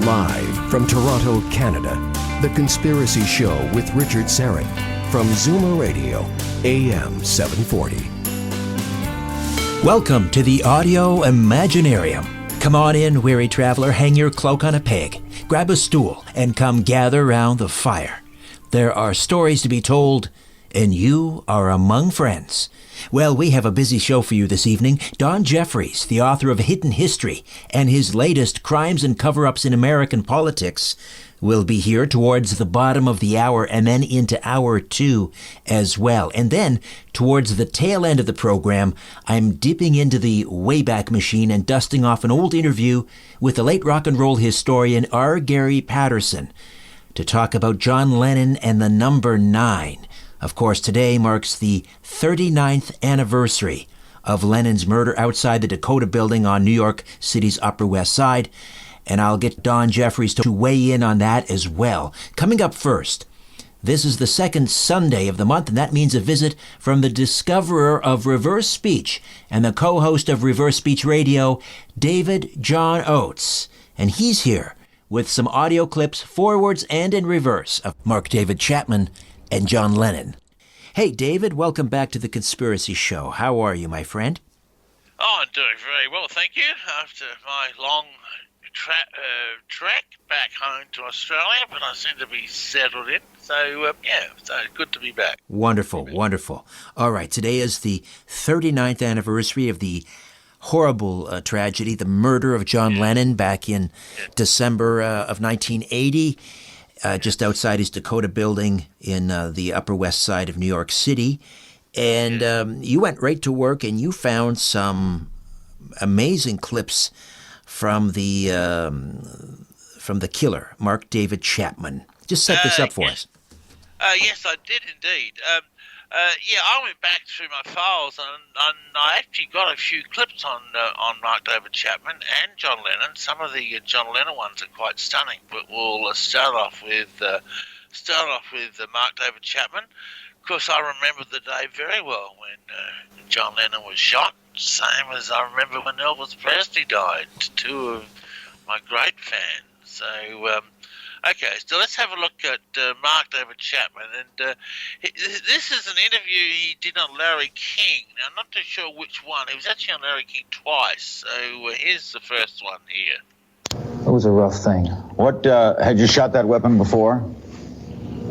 Live from Toronto, Canada, The Conspiracy Show with Richard Syrett from Zoomer Radio AM740. Welcome to the Audio Imaginarium. Come on in, weary traveler, hang your cloak on a peg, grab a stool, and come gather round the fire. There are stories to be told, and you are among friends. Well, we have a busy show for you this evening. Don Jeffries, the author of Hidden History and his latest Crimes and Cover-Ups in American Politics, will be here towards the bottom of the hour and then into hour 2 as well. And then, towards the tail end of the program, I'm dipping into the Wayback Machine and dusting off an old interview with the late rock and roll historian R. Gary Patterson to talk about John Lennon and the number 9. Of course, today marks the 39th anniversary of Lennon's murder outside the Dakota Building on New York City's Upper West Side, and I'll get Don Jeffries to weigh in on that as well. Coming up first, this is the second Sunday of the month, and that means a visit from the discoverer of reverse speech and the co-host of Reverse Speech Radio, David John Oates. And he's here with some audio clips forwards and in reverse of Mark David Chapman and John Lennon. Hey, David, welcome back to The Conspiracy Show. How are you, my friend? Oh, I'm doing very well, thank you. After my long trek back home to Australia, but I seem to be settled in. So, so good to be back. Wonderful, wonderful. All right, today is the 39th anniversary of the horrible tragedy, the murder of John Lennon back in December of 1980. Just outside his Dakota Building in the Upper West Side of New York City. And you went right to work and you found some amazing clips from the killer, Mark David Chapman. Just set this up for us. Yes, I did indeed. I went back through my files and I actually got a few clips on Mark David Chapman and John Lennon. Some of the John Lennon ones are quite stunning, but we'll start off with Mark David Chapman. Of course, I remember the day very well when John Lennon was shot, same as I remember when Elvis Presley died, two of my great fans. So, okay, so let's have a look at Mark David Chapman. And this is an interview he did on Larry King. Now, I'm not too sure which one. He was actually on Larry King twice. So here's the first one here. It was a rough thing. What, had you shot that weapon before?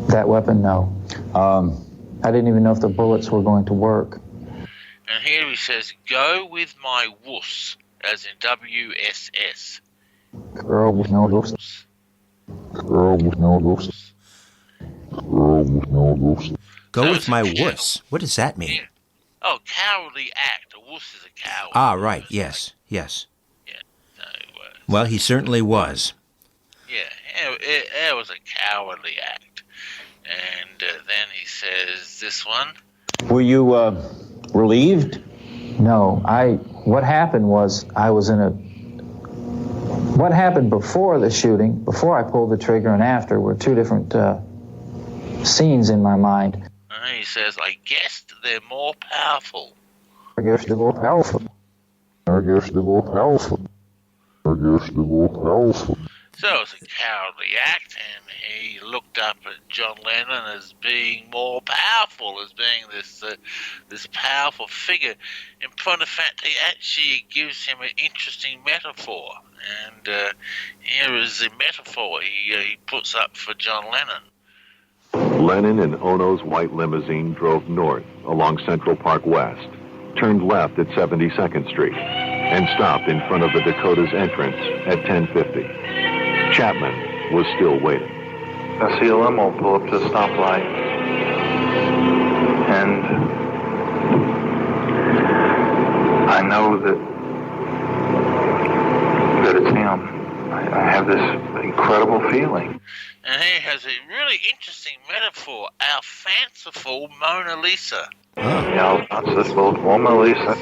That weapon, no. I didn't even know if the bullets were going to work. And here he says, "Go with my wuss," as in WSS. Girl with no wuss. Girl with no wuss. Girl with no wuss. Go with my wuss. What does that mean? Yeah. Oh, cowardly act. A wuss is a coward. Ah, right. Yes. Yeah. So, well, he certainly was. Yeah, it was a cowardly act. And then he says this one. Were you relieved? No, what happened was I was in a... What happened before the shooting, before I pulled the trigger and after, were two different scenes in my mind. And he says, I guess they're more powerful. I guess they're more powerful. I guess they're more powerful. I guess they're more powerful. So it was a cowardly act, and he looked up at John Lennon as being more powerful, as being this powerful figure. In point of fact, he actually gives him an interesting metaphor, and here is the metaphor he puts up for John Lennon. Lennon in Ono's white limousine drove north along Central Park West, turned left at 72nd Street, and stopped in front of the Dakota's entrance at 10:50. Chapman was still waiting. I see a limo pull up to the stoplight, and I know that it's him. I have this incredible feeling. And he has a really interesting metaphor, our fanciful Mona Lisa. Ja, das ist Mona Lisa.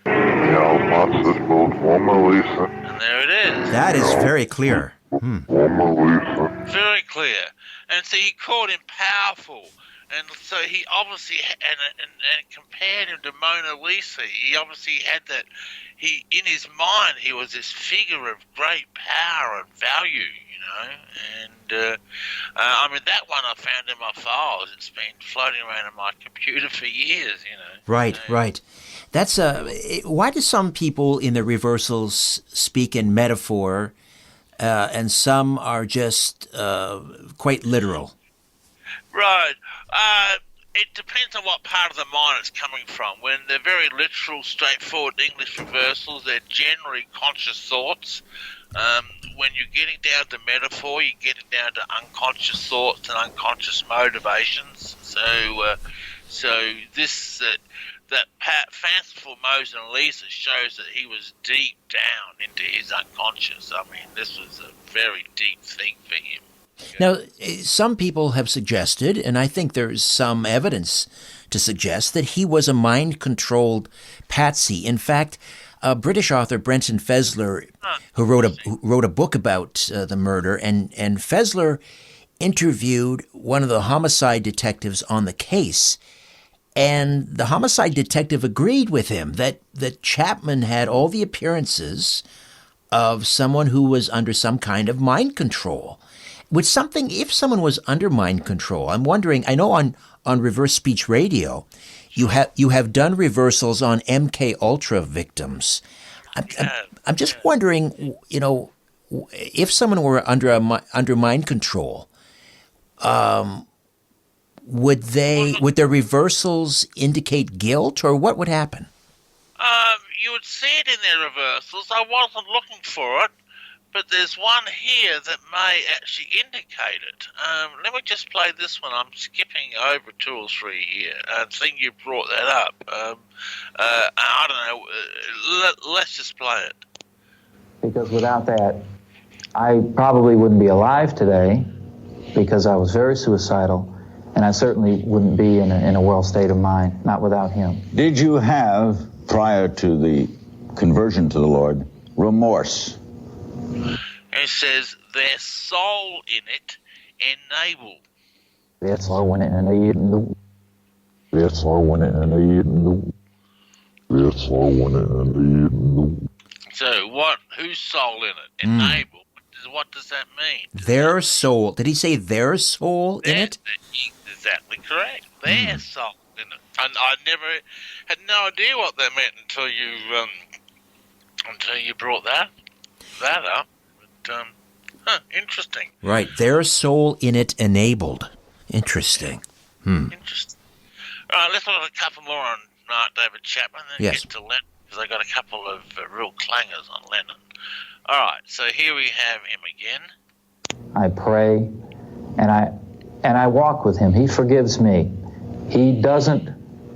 Ja, das ist Mona Lisa. And there it is. That is very clear. Mona Lisa. Very clear. And so he called him powerful. And so he obviously, and compared him to Mona Lisa, he obviously had that, in his mind, he was this figure of great power and value, and I mean, that one I found in my files. It's been floating around in my computer for years, Right, right. That's why do some people in the reversals speak in metaphor, and some are just quite literal? Right. It depends on what part of the mind it's coming from. When they're very literal, straightforward English reversals, they're generally conscious thoughts. When you're getting down to metaphor, you're getting down to unconscious thoughts and unconscious motivations. So this that fanciful Mona Lisa shows that he was deep down into his unconscious. I mean, this was a very deep thing for him. Now, some people have suggested, and I think there's some evidence to suggest, that he was a mind-controlled patsy. In fact, British author Brenton Fessler, who wrote a book about the murder, and Fessler interviewed one of the homicide detectives on the case, and the homicide detective agreed with him that Chapman had all the appearances of someone who was under some kind of mind control. If someone was under mind control, I'm wondering, I know on Reverse Speech Radio, you have done reversals on MK Ultra victims. I'm just wondering, if someone were under mind control, would their reversals indicate guilt, or what would happen? You would see it in their reversals. I wasn't looking for it, but there's one here that may actually indicate it. Let me just play this one. I'm skipping over 2 or 3 here. I think you brought that up. I don't know. Let's just play it. Because without that, I probably wouldn't be alive today, because I was very suicidal, and I certainly wouldn't be in a well state of mind, not without him. Did you have, prior to the conversion to the Lord, remorse? It says, their soul in it enabled. Yes, I went in and eaten. Yes, I went in and eaten. Yes, I went in and eaten. So whose soul in it? Enabled. What does that mean? Their soul. Did he say their soul in it? Exactly correct. Their soul in it. And I never had no idea what that meant until you brought that up. But, interesting. Right. Their soul in it enabled. Interesting. Interesting. All right, let's look at a couple more on Mark David Chapman, then Yes. get to Lennon, because I got a couple of real clangers on Lennon. All right, so here we have him again. I pray, and I walk with him. He forgives me. He doesn't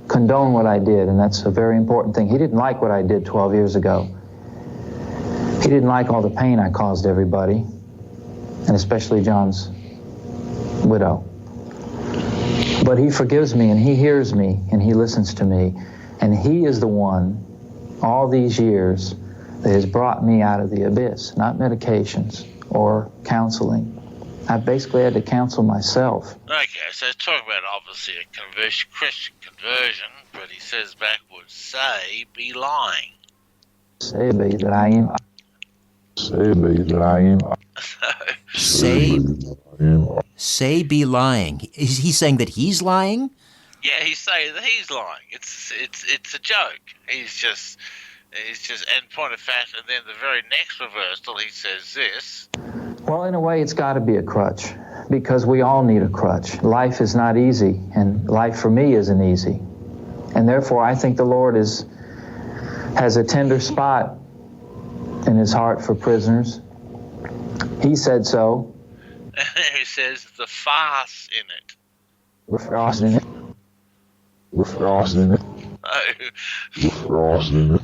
condone what I did, and that's a very important thing. He didn't like what I did 12 years ago. He didn't like all the pain I caused everybody, and especially John's widow. But he forgives me, and he hears me, and he listens to me, and he is the one, all these years, that has brought me out of the abyss, not medications or counseling. I basically had to counsel myself. Okay, so he's talking about obviously a Christian conversion, but he says backwards, say, be lying. Say be that I am. Say be that I am. Say be lying. Is he saying that he's lying? Yeah, he's saying that he's lying. It's a joke. He's just, and point of fact, and then the very next reversal, he says this. Well, in a way, it's got to be a crutch, because we all need a crutch. Life is not easy, and life for me isn't easy. And therefore, I think the Lord has a tender spot in his heart for prisoners. He said so. He says the farce in it. We're frosting it. We're frosting it.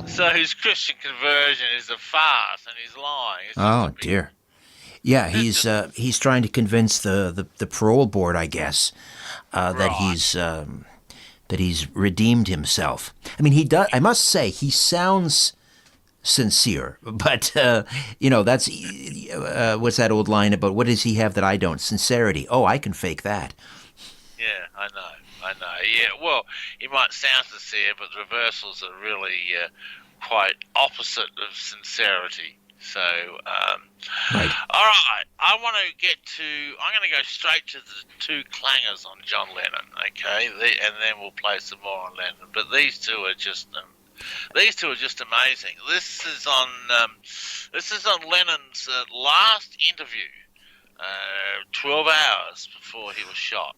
So his Christian conversion is a farce, and he's lying. It's Oh dear. Yeah, he's trying to convince the parole board, I guess, that he's redeemed himself. I mean, he does. I must say, he sounds sincere, but that's what's that old line about? What does he have that I don't? Sincerity. Oh, I can fake that. Yeah, I know. Yeah, well, it might sound sincere, but the reversals are really quite opposite of sincerity. So, Right. all right, I'm going to go straight to the two clangers on John Lennon, okay? And then we'll play some more on Lennon. But these two are just amazing. This is on Lennon's last interview, 12 hours before he was shot.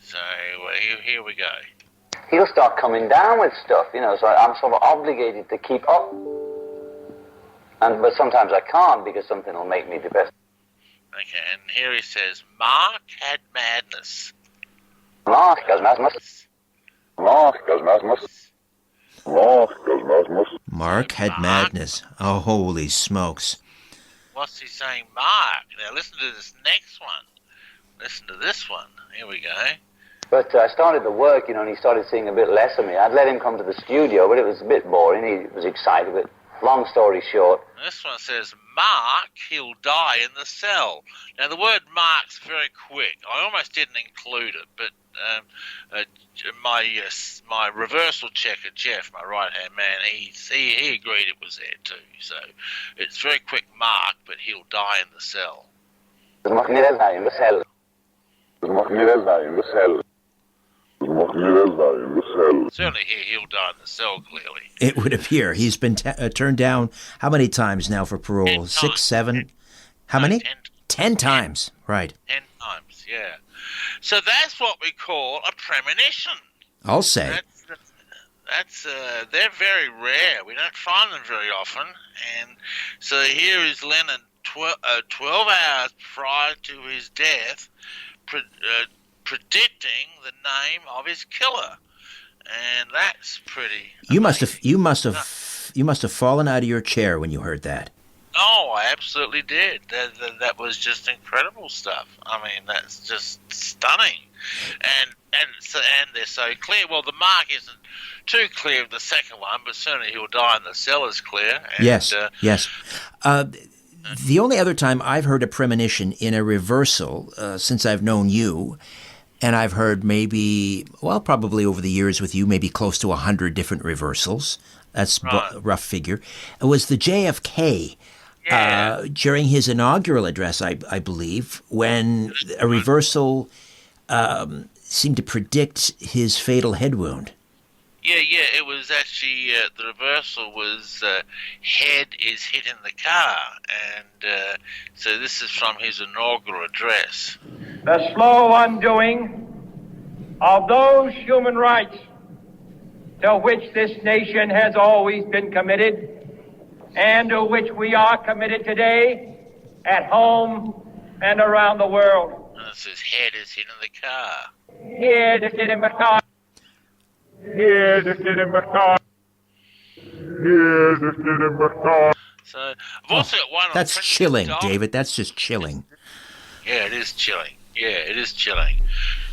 So here we go. He'll start coming down with stuff, so I'm sort of obligated to keep up. But sometimes I can't because something will make me depressed. Okay, and here he says, Mark had madness. Mark has madness. Mark has madness. Mark has madness. Mark had madness. Oh, holy smokes. What's he saying, Mark? Now listen to this next one. Listen to this one. Here we go. But I started the work, and he started seeing a bit less of me. I'd let him come to the studio, but it was a bit boring. He was excited, but long story short. This one says, Mark, he'll die in the cell. Now, the word Mark's very quick. I almost didn't include it, but my reversal checker, Jeff, my right-hand man, he agreed it was there too. So it's very quick, Mark, but he'll die in the cell. In the cell. Certainly here, he'll die in the cell, clearly. It would appear. He's been turned down how many times now for parole? 6, 7? How many? 10 times. Right. 10 times, yeah. So that's what we call a premonition. I'll say. They're very rare. We don't find them very often. And so here is Lennon 12 hours prior to his death predicting the name of his killer. And that's pretty amazing. You must have fallen out of your chair when you heard that. Oh, I absolutely did. That was just incredible stuff. I mean, that's just stunning, and they're so clear. Well, the mark isn't too clear of the second one, but certainly he'll die in the cell is clear. And, yes. The only other time I've heard a premonition in a reversal since I've known you, and I've heard probably over the years with you, maybe close to 100 different reversals. That's a rough figure. It was the JFK. During his inaugural address, I believe, when a reversal seemed to predict his fatal head wound. Yeah, it was actually, the reversal was head is hit in the car, and so this is from his inaugural address. The slow undoing of those human rights to which this nation has always been committed, and to which we are committed today at home and around the world. And it says head is hit in the car. Head is hit in the car. Head is hit in the car. Head is hit in the car. So I've also got one on That's Princess chilling, Di. David. That's just chilling. Yeah, it is chilling.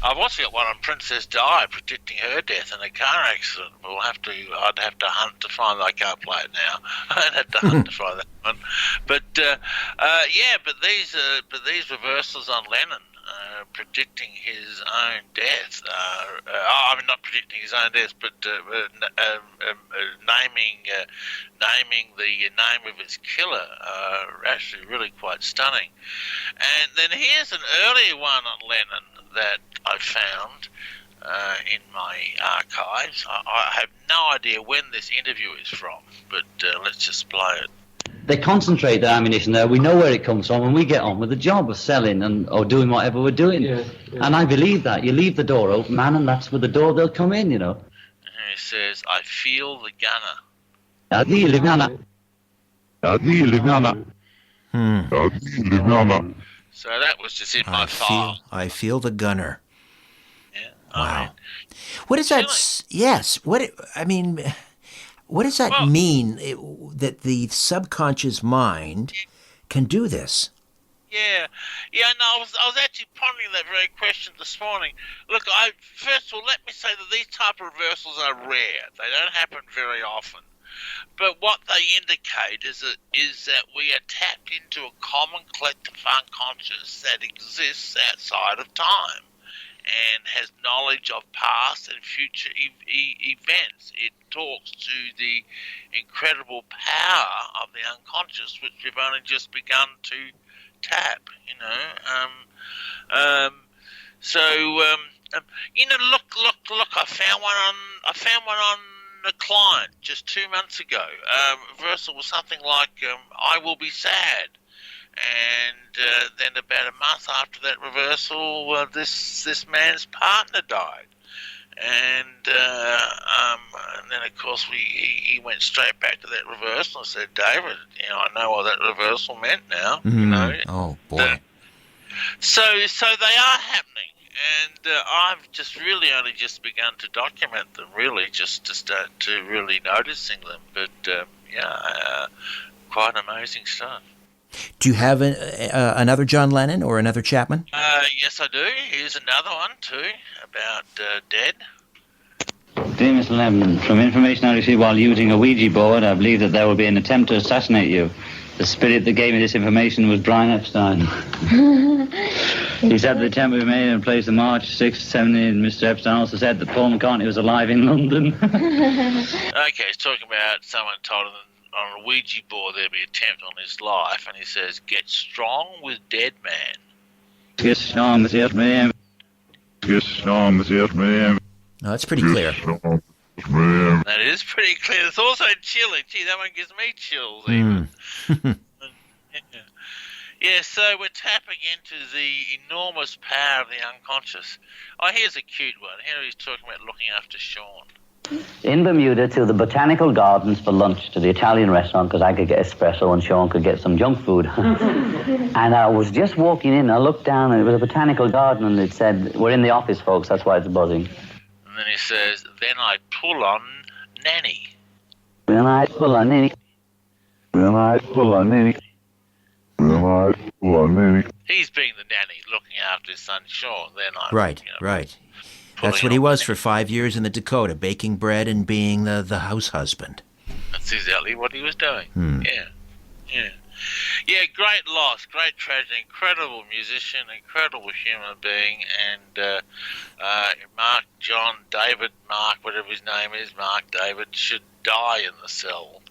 I've also got one on Princess Di predicting her death in a car accident. I'd have to hunt to find. I can't play it now. I'd have to hunt to find that one. But these reversals on Lennon predicting his own death. Not predicting his own death, but naming the name of his killer are actually really quite stunning. And then here's an earlier one on Lennon that I found in my archives. I have no idea when this interview is from, but let's just play it. They concentrate the ammunition there. We know where it comes from, and we get on with the job of selling or doing whatever we're doing. Yeah. And I believe that. You leave the door open, man, and that's where the door they'll come in, And he says, I feel the gunner. So that was just in my file. I feel the gunner. Yeah. Wow. What is that? Yes. What does that mean, that the subconscious mind can do this? Yeah. No, I was actually pondering that very question this morning. Look, first of all, let me say that these type of reversals are rare. They don't happen very often. But what they indicate is that we are tapped into a common collective unconscious that exists outside of time. and has knowledge of past and future events. It talks to the incredible power of the unconscious, which we've only just begun to tap. Look! I found one on a client just 2 months ago. Reversal was something like, "I will be sad." And then about a month after that reversal, this man's partner died, and then of course he went straight back to that reversal and said, "David, I know what that reversal meant now." Oh boy! So they are happening, and I've just really only just begun to document them, really, just to start to really noticing them. But quite amazing stuff. Do you have another John Lennon or another Chapman? Yes, I do. Here's another one, too, about dead. Dear Mr. Lennon, from information I received while using a Ouija board, I believe that there will be an attempt to assassinate you. The spirit that gave me this information was Brian Epstein. He said the attempt would be made in place of March 6th, 17th. Mr. Epstein also said that Paul McCartney was alive in London. Okay, he's talking about someone told him on a Ouija board there'd be an attempt on his life, and he says, "Get strong with dead man." Get strong with dead man. Get strong with dead man. No, that's pretty clear. That is pretty clear. It's also chilling. Gee, that one gives me chills even. Yeah, so we're tapping into the enormous power of the unconscious. Oh, here's a cute one. Here he's talking about looking after Sean. In Bermuda, to the botanical gardens for lunch, to the Italian restaurant, because I could get espresso and Sean could get some junk food. And I was just walking in, I looked down, and it was a botanical garden, and it said, "We're in the office, folks, that's why it's buzzing." And then he says, "Then I pull on Nanny." Then I pull on Nanny. Then I pull on Nanny. Then I pull on Nanny. He's being the nanny, looking after his son Sean. Then I Right. That's what he was for 5 years in the Dakota, baking bread and being the house husband. That's exactly what he was doing. Yeah, great loss, great tragedy, incredible musician, incredible human being, and Mark, whatever his name is, Mark David, should die in the cell.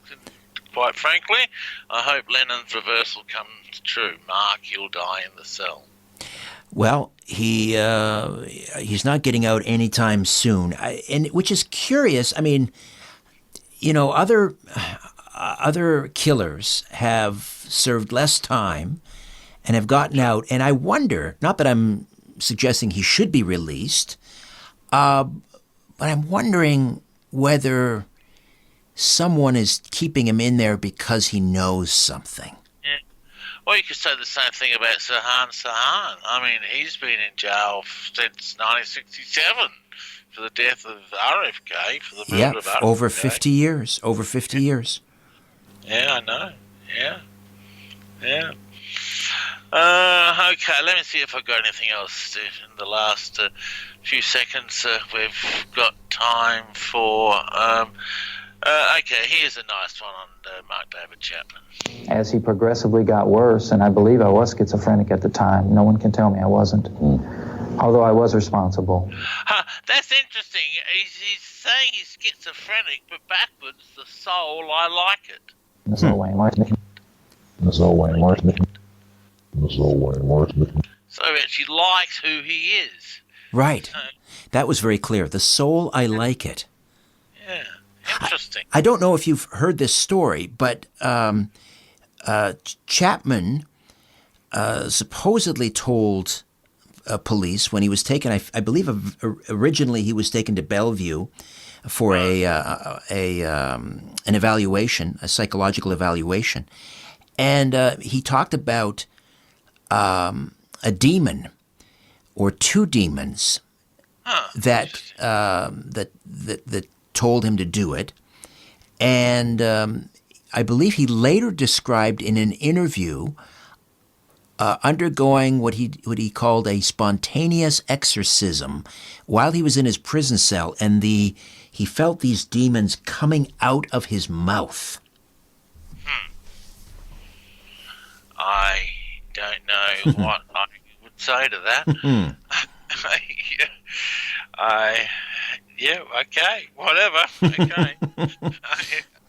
Quite frankly, I hope Lennon's reversal comes true. Mark, you'll die in the cell. Well, he's not getting out anytime soon, and which is curious. I mean, other killers have served less time and have gotten out, and I wonder, not that I'm suggesting he should be released, but I'm wondering whether someone is keeping him in there because he knows something. Yeah. Well, you could say the same thing about Sahan. I mean, he's been in jail since 1967 for the death of RFK, for the murder of RFK. Over 50 years. Over 50 years. Yeah, I know. Yeah. Okay, let me see if I've got anything else in the last few seconds we've got time for. Okay, here's a nice one on Mark David Chapman. As he progressively got worse, and I believe I was schizophrenic at the time. No one can tell me I wasn't, although I was responsible. That's interesting. He's saying he's schizophrenic, but backwards, the soul, I like it. That's no way, Martin. That's no way, Martin. That's no way, Martin. So he actually likes who he is. Right. That was very clear. The soul, I like it. Yeah. Interesting. I don't know if you've heard this story, but Chapman supposedly told police when he was taken. I believe originally he was taken to Bellevue for an evaluation, a psychological evaluation, and he talked about a demon or two demons that told him to do it. And I believe he later described in an interview undergoing what he called a spontaneous exorcism while he was in his prison cell, and he felt these demons coming out of his mouth. I don't know what I would say to that. Yeah, okay, whatever, okay.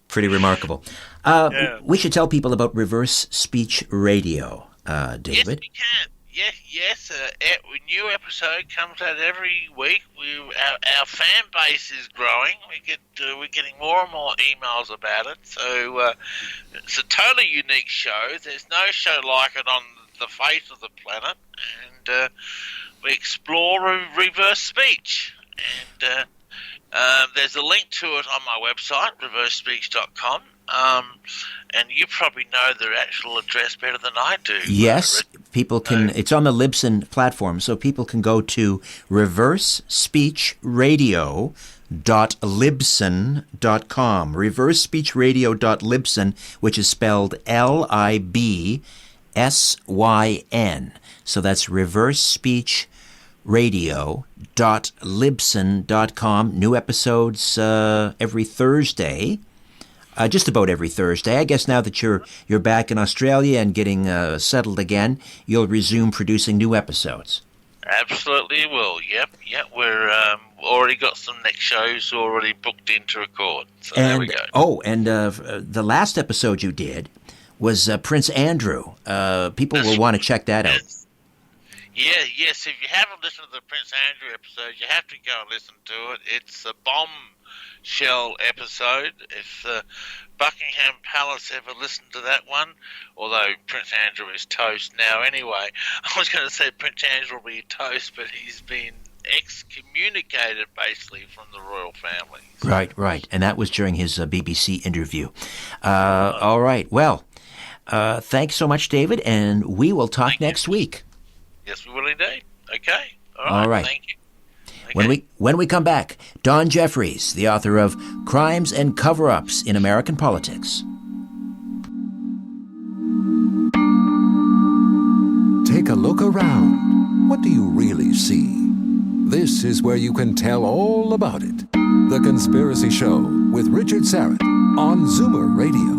Pretty remarkable. We should tell people about Reverse Speech Radio, David. Yes, we can. Yes. A new episode comes out every week. Our fan base is growing. We're getting more and more emails about it. So it's a totally unique show. There's no show like it on the face of the planet, and we explore reverse speech. And there's a link to it on my website, reversespeech.com. And you probably know the actual address better than I do. Yes, people can. It's on the Libsyn platform, so people can go to reversespeechradio.libsyn.com. Reversespeechradio.libsyn, which is spelled LIBSYN. So that's reversespeechradio.libsyn.com. New episodes every Thursday. Just about every Thursday. I guess now that you're back in Australia and getting settled again, you'll resume producing new episodes. Absolutely will. Yep. We're already got some next shows already booked in to record. So there we go. Oh, and the last episode you did was Prince Andrew. People will want to check that out. Yes. If you haven't listened to the Prince Andrew episode, you have to go and listen to it. It's a bombshell episode. If Buckingham Palace ever listened to that one, although Prince Andrew is toast now anyway. I was going to say Prince Andrew will be toast, but he's been excommunicated basically from the royal family. Right. And that was during his BBC interview. All right. Well, thanks so much, David, and we will talk next week. Yes, we will indeed. Okay. All right. Thank you. Okay. When we come back, Don Jeffries, the author of Crimes and Cover-Ups in American Politics. Take a look around. What do you really see? This is where you can tell all about it. The Conspiracy Show with Richard Syrett on Zoomer Radio.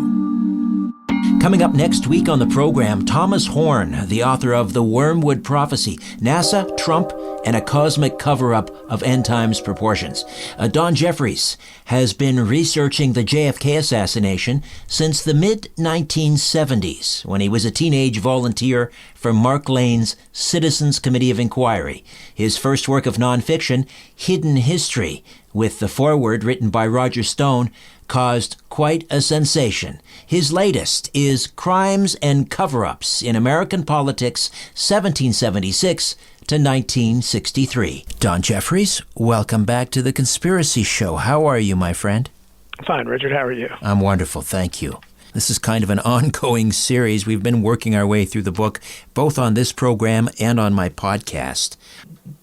Coming up next week on the program, Thomas Horn, the author of The Wormwood Prophecy, NASA, Trump, and a Cosmic Cover-Up of End Times Proportions. Don Jeffries has been researching the JFK assassination since the mid-1970s, when he was a teenage volunteer for Mark Lane's Citizens Committee of Inquiry. His first work of nonfiction, Hidden History, with the foreword written by Roger Stone, caused quite a sensation. His latest is Crimes and Cover-Ups in American Politics, 1776 to 1963. Don Jeffries, welcome back to The Conspiracy Show. How are you, my friend? Fine, Richard. How are you? I'm wonderful, thank you. This is kind of an ongoing series. We've been working our way through the book, both on this program and on my podcast.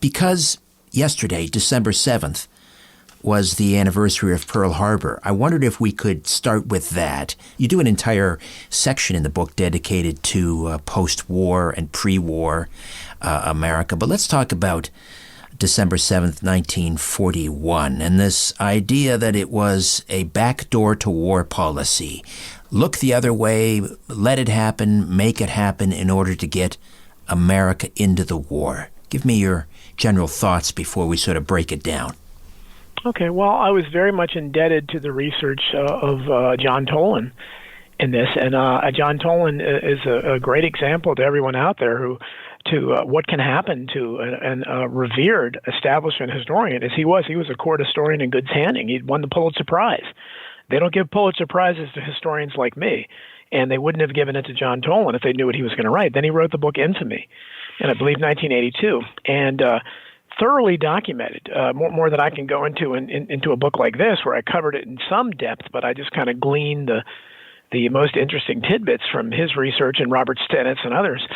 Because yesterday, December 7th, was the anniversary of Pearl Harbour. I wondered if we could start with that. You do an entire section in the book dedicated to post-war and pre-war America. But let's talk about December 7th, 1941, and this idea that it was a backdoor to war policy. Look the other way, let it happen, make it happen in order to get America into the war. Give me your general thoughts before we sort of break it down. Okay, well, I was very much indebted to the research of John Tolan in this, and John Tolan is a great example to everyone out there to what can happen to a revered establishment historian, as he was. He was a court historian in good standing. He'd won the Pulitzer Prize. They don't give Pulitzer Prizes to historians like me, and they wouldn't have given it to John Tolan if they knew what he was going to write. Then he wrote the book Infamy, in I believe 1982, and thoroughly documented, more than I can go into a book like this, where I covered it in some depth, but I just kind of gleaned the most interesting tidbits from his research and Robert Stennett's and others.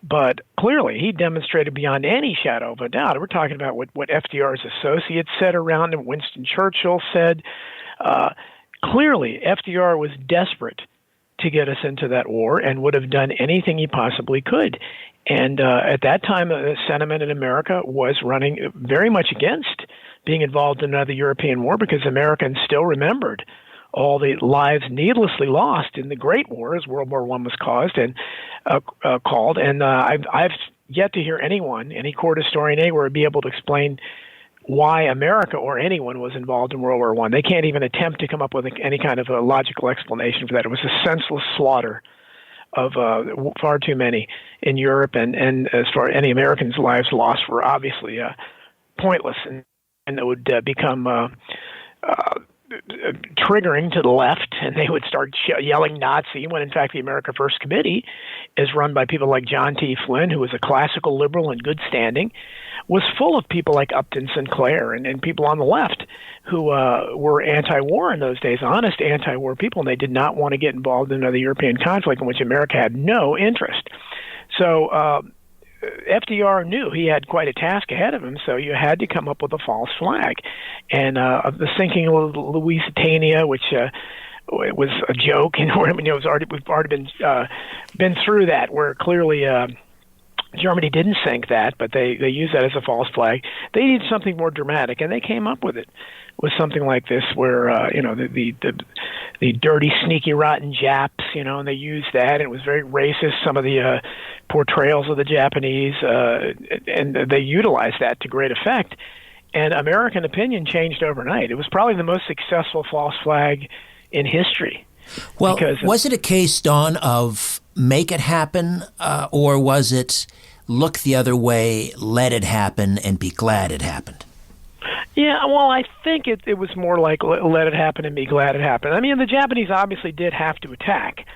But clearly, he demonstrated beyond any shadow of a doubt. We're talking about what FDR's associates said around him, Winston Churchill said. Clearly, FDR was desperate to get us into that war and would have done anything he possibly could. And at that time, the sentiment in America was running very much against being involved in another European war, because Americans still remembered all the lives needlessly lost in the Great War, as World War I was caused and called. And I've yet to hear anyone, any court historian anywhere, be able to explain why America or anyone was involved in World War I. They can't even attempt to come up with any kind of a logical explanation for that. It was a senseless slaughter of far too many in Europe, and as far as any Americans' lives lost were obviously pointless, and it would become triggering to the left, and they would start yelling Nazi, when in fact the America First Committee is run by people like John T. Flynn, who was a classical liberal in good standing, was full of people like Upton Sinclair and people on the left who were anti-war in those days, honest anti-war people, and they did not want to get involved in another European conflict in which America had no interest. So FDR knew he had quite a task ahead of him, so you had to come up with a false flag. And the sinking of Lusitania, which was a joke, and we've already been through that, where clearly Germany didn't sink that, but they used that as a false flag. They needed something more dramatic, and they came up with it, with something like this, where the dirty, sneaky, rotten Japs, and they used that, and it was very racist. Some of the portrayals of the Japanese, and they utilized that to great effect. And American opinion changed overnight. It was probably the most successful false flag in history. Well, was it a case, Don, of make it happen, or was it look the other way, let it happen, and be glad it happened? Yeah, well, I think it was more like let it happen and be glad it happened. I mean, the Japanese obviously did have to attack,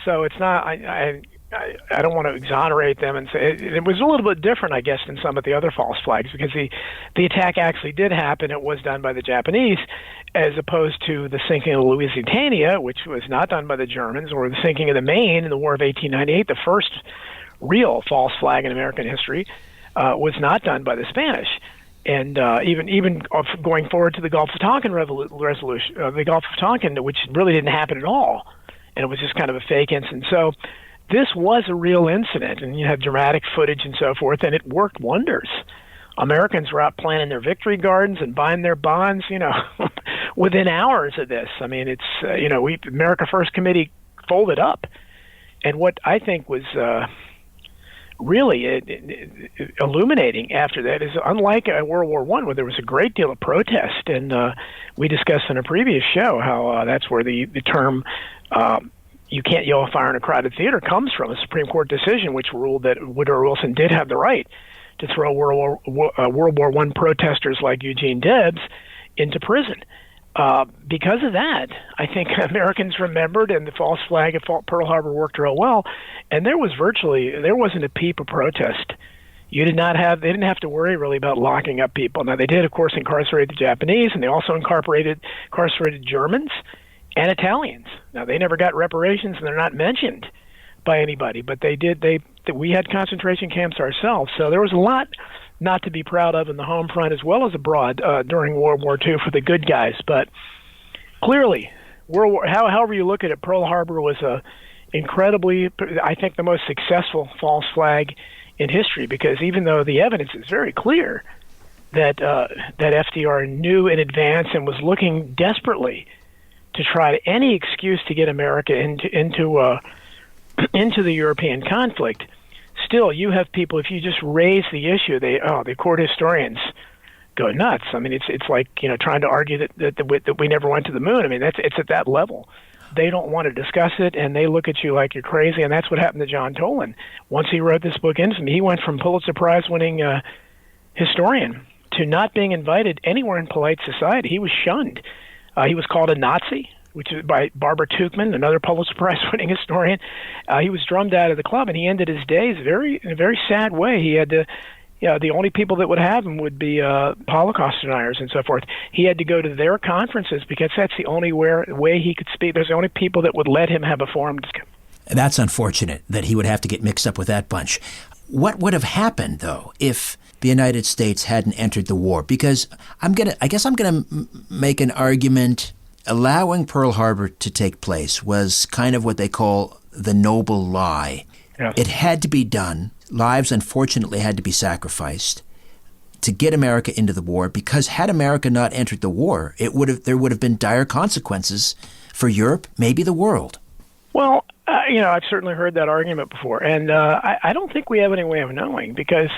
so it's not. I don't want to exonerate them and say it was a little bit different, I guess, than some of the other false flags, because the attack actually did happen. It was done by the Japanese, as opposed to the sinking of Lusitania, which was not done by the Germans, or the sinking of the Maine in the War of 1898, the first real false flag in American history, was not done by the Spanish. And even going forward to the Gulf of Tonkin resolution, the Gulf of Tonkin, which really didn't happen at all, and it was just kind of a fake incident. So this was a real incident, and you had dramatic footage and so forth, and it worked wonders. Americans were out planting their victory gardens and buying their bonds, within hours of this. I mean, it's, America First Committee folded up. And what I think was really illuminating after that is, unlike World War I, where there was a great deal of protest, and we discussed in a previous show how that's where the term you can't yell fire in a crowded theater comes from, a Supreme Court decision which ruled that Woodrow Wilson did have the right to throw World War I protesters like Eugene Debs into prison. Because of that, I think Americans remembered, and the false flag at Pearl Harbor worked real well, and there wasn't a peep of protest. They didn't have to worry really about locking up people. Now, they did, of course, incarcerate the Japanese, and they also incarcerated Germans and Italians. Now, they never got reparations, and they're not mentioned by anybody, but they did. We had concentration camps ourselves, so there was a lot not to be proud of in the home front as well as abroad during World War II for the good guys. But clearly, however you look at it, Pearl Harbor was incredibly, I think, the most successful false flag in history, because even though the evidence is very clear that FDR knew in advance and was looking desperately to try any excuse to get America into the European conflict, still, you have people, if you just raise the issue, the court historians go nuts. I mean, it's like, trying to argue that we never went to the moon. I mean, it's at that level. They don't want to discuss it, and they look at you like you're crazy, and that's what happened to John Toland. Once he wrote this book, Infamy, he went from Pulitzer Prize-winning historian to not being invited anywhere in polite society. He was shunned. He was called a Nazi, which is by Barbara Tuchman, another Pulitzer Prize-winning historian. He was drummed out of the club, and he ended his days in a very sad way. He had to, the only people that would have him would be Holocaust deniers and so forth. He had to go to their conferences because that's the only way he could speak. There's the only people that would let him have a forum. That's unfortunate that he would have to get mixed up with that bunch. What would have happened, though, if the United States hadn't entered the war? Because I guess I'm going to make an argument. Allowing Pearl Harbor to take place was kind of what they call the noble lie. Yes. It had to be done. Lives, unfortunately, had to be sacrificed to get America into the war, because had America not entered the war, there would have been dire consequences for Europe, maybe the world. Well, I've certainly heard that argument before, and I don't think we have any way of knowing, because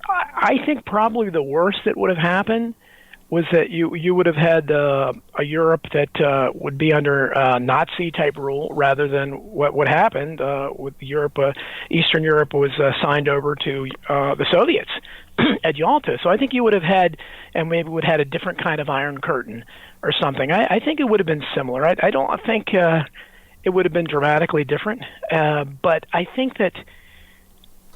I think probably the worst that would have happened was that you would have had a Europe that would be under Nazi-type rule rather than what happened with Europe. Eastern Europe was signed over to the Soviets at Yalta. So I think you would have had, and maybe would have had a different kind of Iron Curtain or something. I think it would have been similar. I don't think it would have been dramatically different, but I think that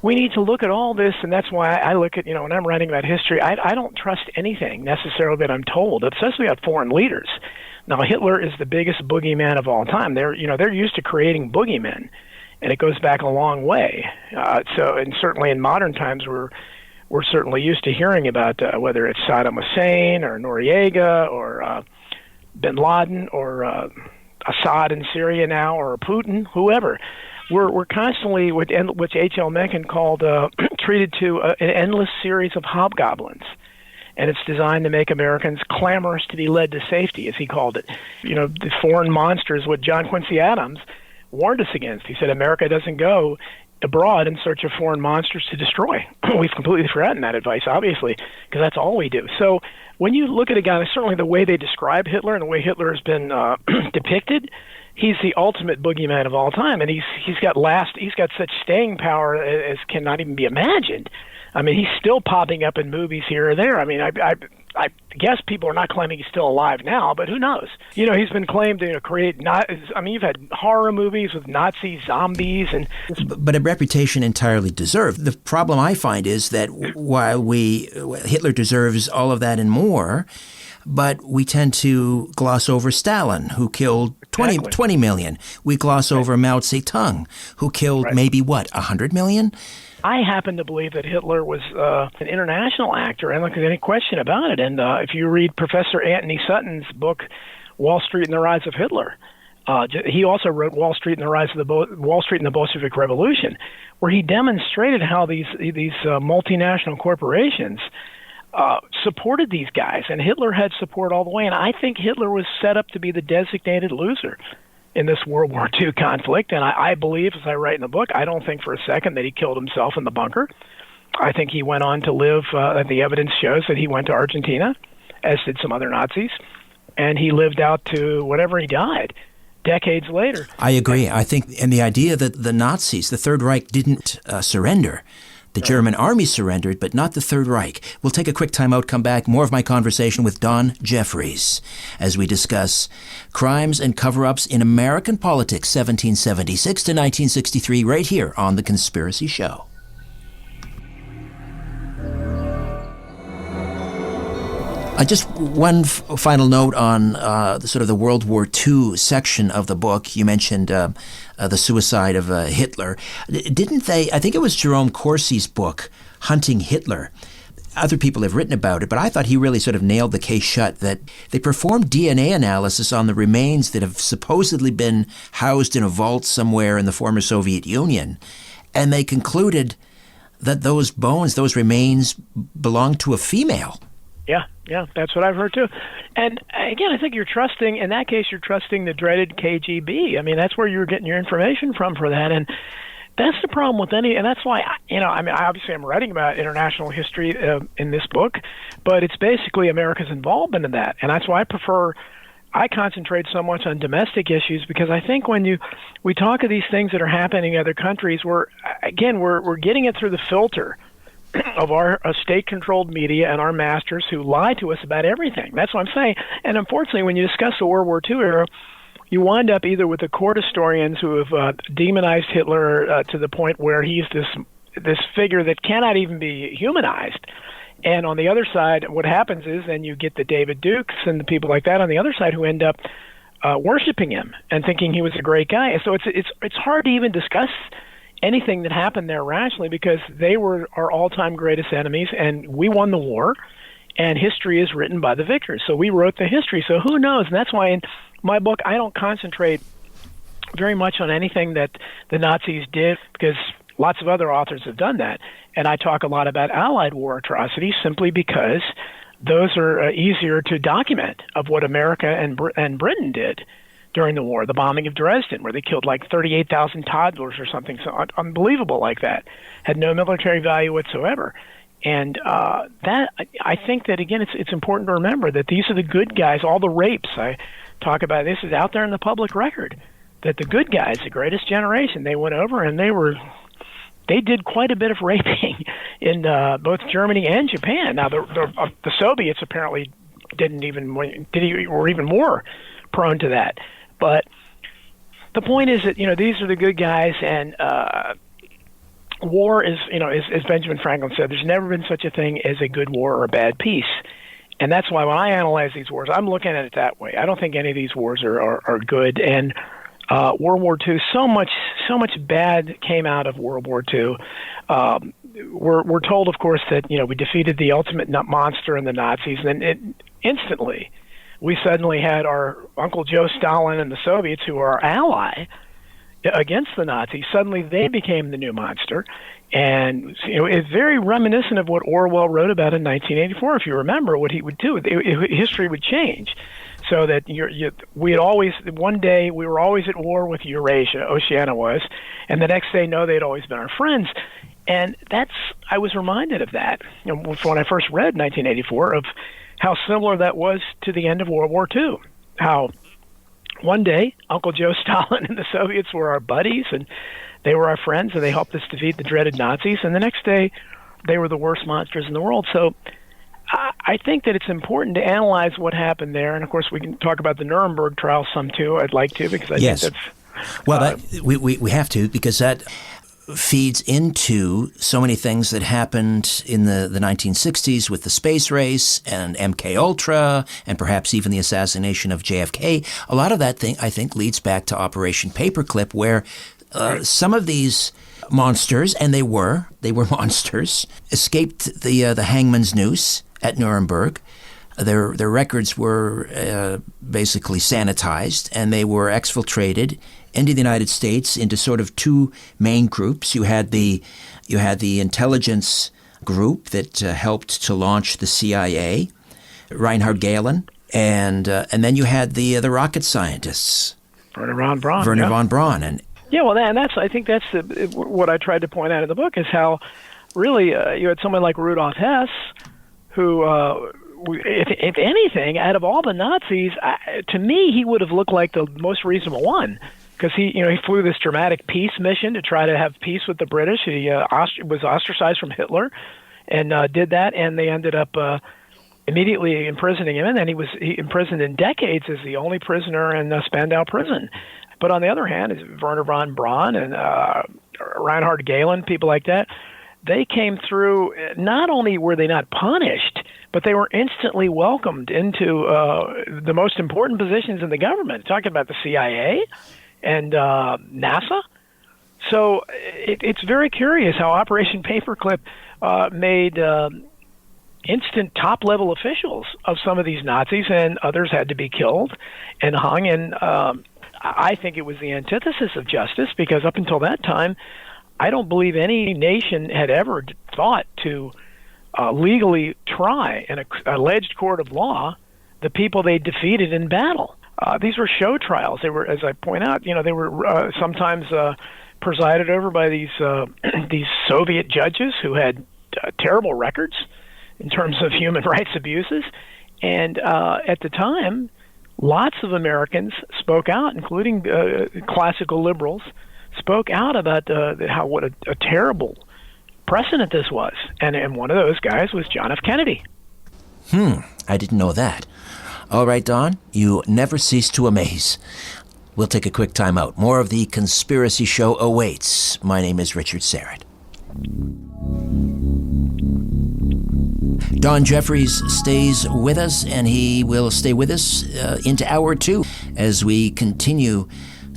we need to look at all this, and that's why I look at, when I'm writing about history, I don't trust anything necessarily that I'm told, especially about foreign leaders. Now, Hitler is the biggest boogeyman of all time. They're used to creating boogeymen, and it goes back a long way. And certainly in modern times, we're certainly used to hearing about whether it's Saddam Hussein or Noriega or bin Laden or Assad in Syria now or Putin, whoever. We're constantly, which H.L. Mencken called, treated to an endless series of hobgoblins. And it's designed to make Americans clamorous to be led to safety, as he called it. The foreign monsters, what John Quincy Adams warned us against. He said America doesn't go abroad in search of foreign monsters to destroy. We've completely forgotten that advice, obviously, because that's all we do. So when you look at a guy, certainly the way they describe Hitler and the way Hitler has been depicted, he's the ultimate boogeyman of all time, and he's got such staying power as cannot even be imagined. I mean, he's still popping up in movies here or there. I mean, I guess people are not claiming he's still alive now, but who knows? He's been claimed to create. You've had horror movies with Nazi zombies, but a reputation entirely deserved. The problem I find is that while Hitler deserves all of that and more, but we tend to gloss over Stalin, who killed 20 million. We gloss over Mao Zedong, who killed maybe 100 million. I happen to believe that Hitler was an international actor, and there's any question about it. And if you read Professor Anthony Sutton's book, Wall Street and the Rise of Hitler, he also wrote Wall Street and the Bolshevik Revolution, where he demonstrated how these multinational corporations supported these guys, and Hitler had support all the way. And I think Hitler was set up to be the designated loser in this World War II conflict. And I believe, as I write in the book, I don't think for a second that he killed himself in the bunker. I think he went on to live, the evidence shows that he went to Argentina, as did some other Nazis, and he lived out to whatever he died decades later. I agree. I think, and the idea that the Nazis, the Third Reich, didn't surrender. The German army surrendered, but not the Third Reich. We'll take a quick time out, come back. More of my conversation with Don Jeffries as we discuss crimes and cover-ups in American politics, 1776 to 1963, right here on The Conspiracy Show. Just one final note on the World War II section of the book. You mentioned the suicide of Hitler. Didn't they? I think it was Jerome Corsi's book, Hunting Hitler. Other people have written about it, but I thought he really sort of nailed the case shut, that they performed DNA analysis on the remains that have supposedly been housed in a vault somewhere in the former Soviet Union, and they concluded that those bones, those remains, belonged to a female. Yeah, that's what I've heard too. And again, I think in that case, you're trusting the dreaded KGB. I mean, that's where you're getting your information from for that. And that's the problem with and that's why, obviously I'm writing about international history in this book, but it's basically America's involvement in that. And that's why I concentrate so much on domestic issues, because I think when we talk of these things that are happening in other countries, we're getting it through the filter of our state-controlled media and our masters who lie to us about everything. That's what I'm saying. And unfortunately, when you discuss the World War II era, you wind up either with the court historians who have demonized Hitler to the point where he's this figure that cannot even be humanized. And on the other side, what happens is then you get the David Dukes and the people like that on the other side who end up worshiping him and thinking he was a great guy. So it's hard to even discuss anything that happened there rationally, because they were our all-time greatest enemies, and we won the war, and history is written by the victors. So we wrote the history. So who knows? And that's why in my book I don't concentrate very much on anything that the Nazis did, because lots of other authors have done that. And I talk a lot about Allied war atrocities simply because those are easier to document, of what America and Britain did during the war. The bombing of Dresden, where they killed like 38,000 toddlers or something so unbelievable like that, had no military value whatsoever. And that, I think that, again, it's important to remember that these are the good guys. All the rapes I talk about, this is out there in the public record, that the good guys, the greatest generation, they went over and they did quite a bit of raping in both Germany and Japan. Now, the Soviets apparently were even more prone to that. But the point is that, these are the good guys, and war is, as Benjamin Franklin said, there's never been such a thing as a good war or a bad peace. And that's why when I analyze these wars, I'm looking at it that way. I don't think any of these wars are good. And World War II, so much bad came out of World War II. We're told, of course, that we defeated the ultimate monster in the Nazis, and instantly we suddenly had our Uncle Joe Stalin and the Soviets, who are our ally, against the Nazis. Suddenly they became the new monster. And it's very reminiscent of what Orwell wrote about in 1984. If you remember what he would do, history would change. So that one day we were always at war with Eurasia, Oceania was, and the next day, no, they'd always been our friends. And I was reminded of that when I first read 1984, of how similar that was to the end of World War II. How one day Uncle Joe Stalin and the Soviets were our buddies, and they were our friends, and they helped us defeat the dreaded Nazis. And the next day, they were the worst monsters in the world. So I think that it's important to analyze what happened there. And, of course, we can talk about the Nuremberg trial some, too. I'd like to, because I think that's... Well, we have to, because that feeds into so many things that happened in the 1960s with the space race and MK Ultra, and perhaps even the assassination of JFK. A lot of that thing, I think, leads back to Operation Paperclip, where some of these monsters, and they were monsters, escaped the hangman's noose at Nuremberg. Their records were basically sanitized, and they were exfiltrated into the United States into sort of two main groups. You had the intelligence group that helped to launch the CIA, Reinhard Gehlen, and then you had the rocket scientists, Werner von Braun. Von Braun, and I think that's what I tried to point out in the book, is how really you had someone like Rudolf Hess, who, if anything, out of all the Nazis, to me, he would have looked like the most reasonable one, because he flew this dramatic peace mission to try to have peace with the British. He was ostracized from Hitler, and did that, and they ended up immediately imprisoning him, and then he was imprisoned in decades as the only prisoner in Spandau prison. But on the other hand, Werner von Braun and Reinhard Gehlen, people like that, they came through. Not only were they not punished, but they were instantly welcomed into the most important positions in the government, talking about the CIA and NASA. So it's very curious how Operation Paperclip made instant top-level officials of some of these Nazis, and others had to be killed and hung. And I think it was the antithesis of justice, because up until that time, I don't believe any nation had ever thought to legally try in an alleged court of law the people they defeated in battle. These were show trials. They were, as I point out, they were sometimes presided over by these Soviet judges who had terrible records in terms of human rights abuses. And at the time, lots of Americans spoke out, including classical liberals, spoke out about what a terrible precedent this was. And one of those guys was John F. Kennedy. I didn't know that. All right, Don, you never cease to amaze. We'll take a quick time out. More of the Conspiracy Show awaits. My name is Richard Serrett. Don Jeffries stays with us, and he will stay with us into hour two as we continue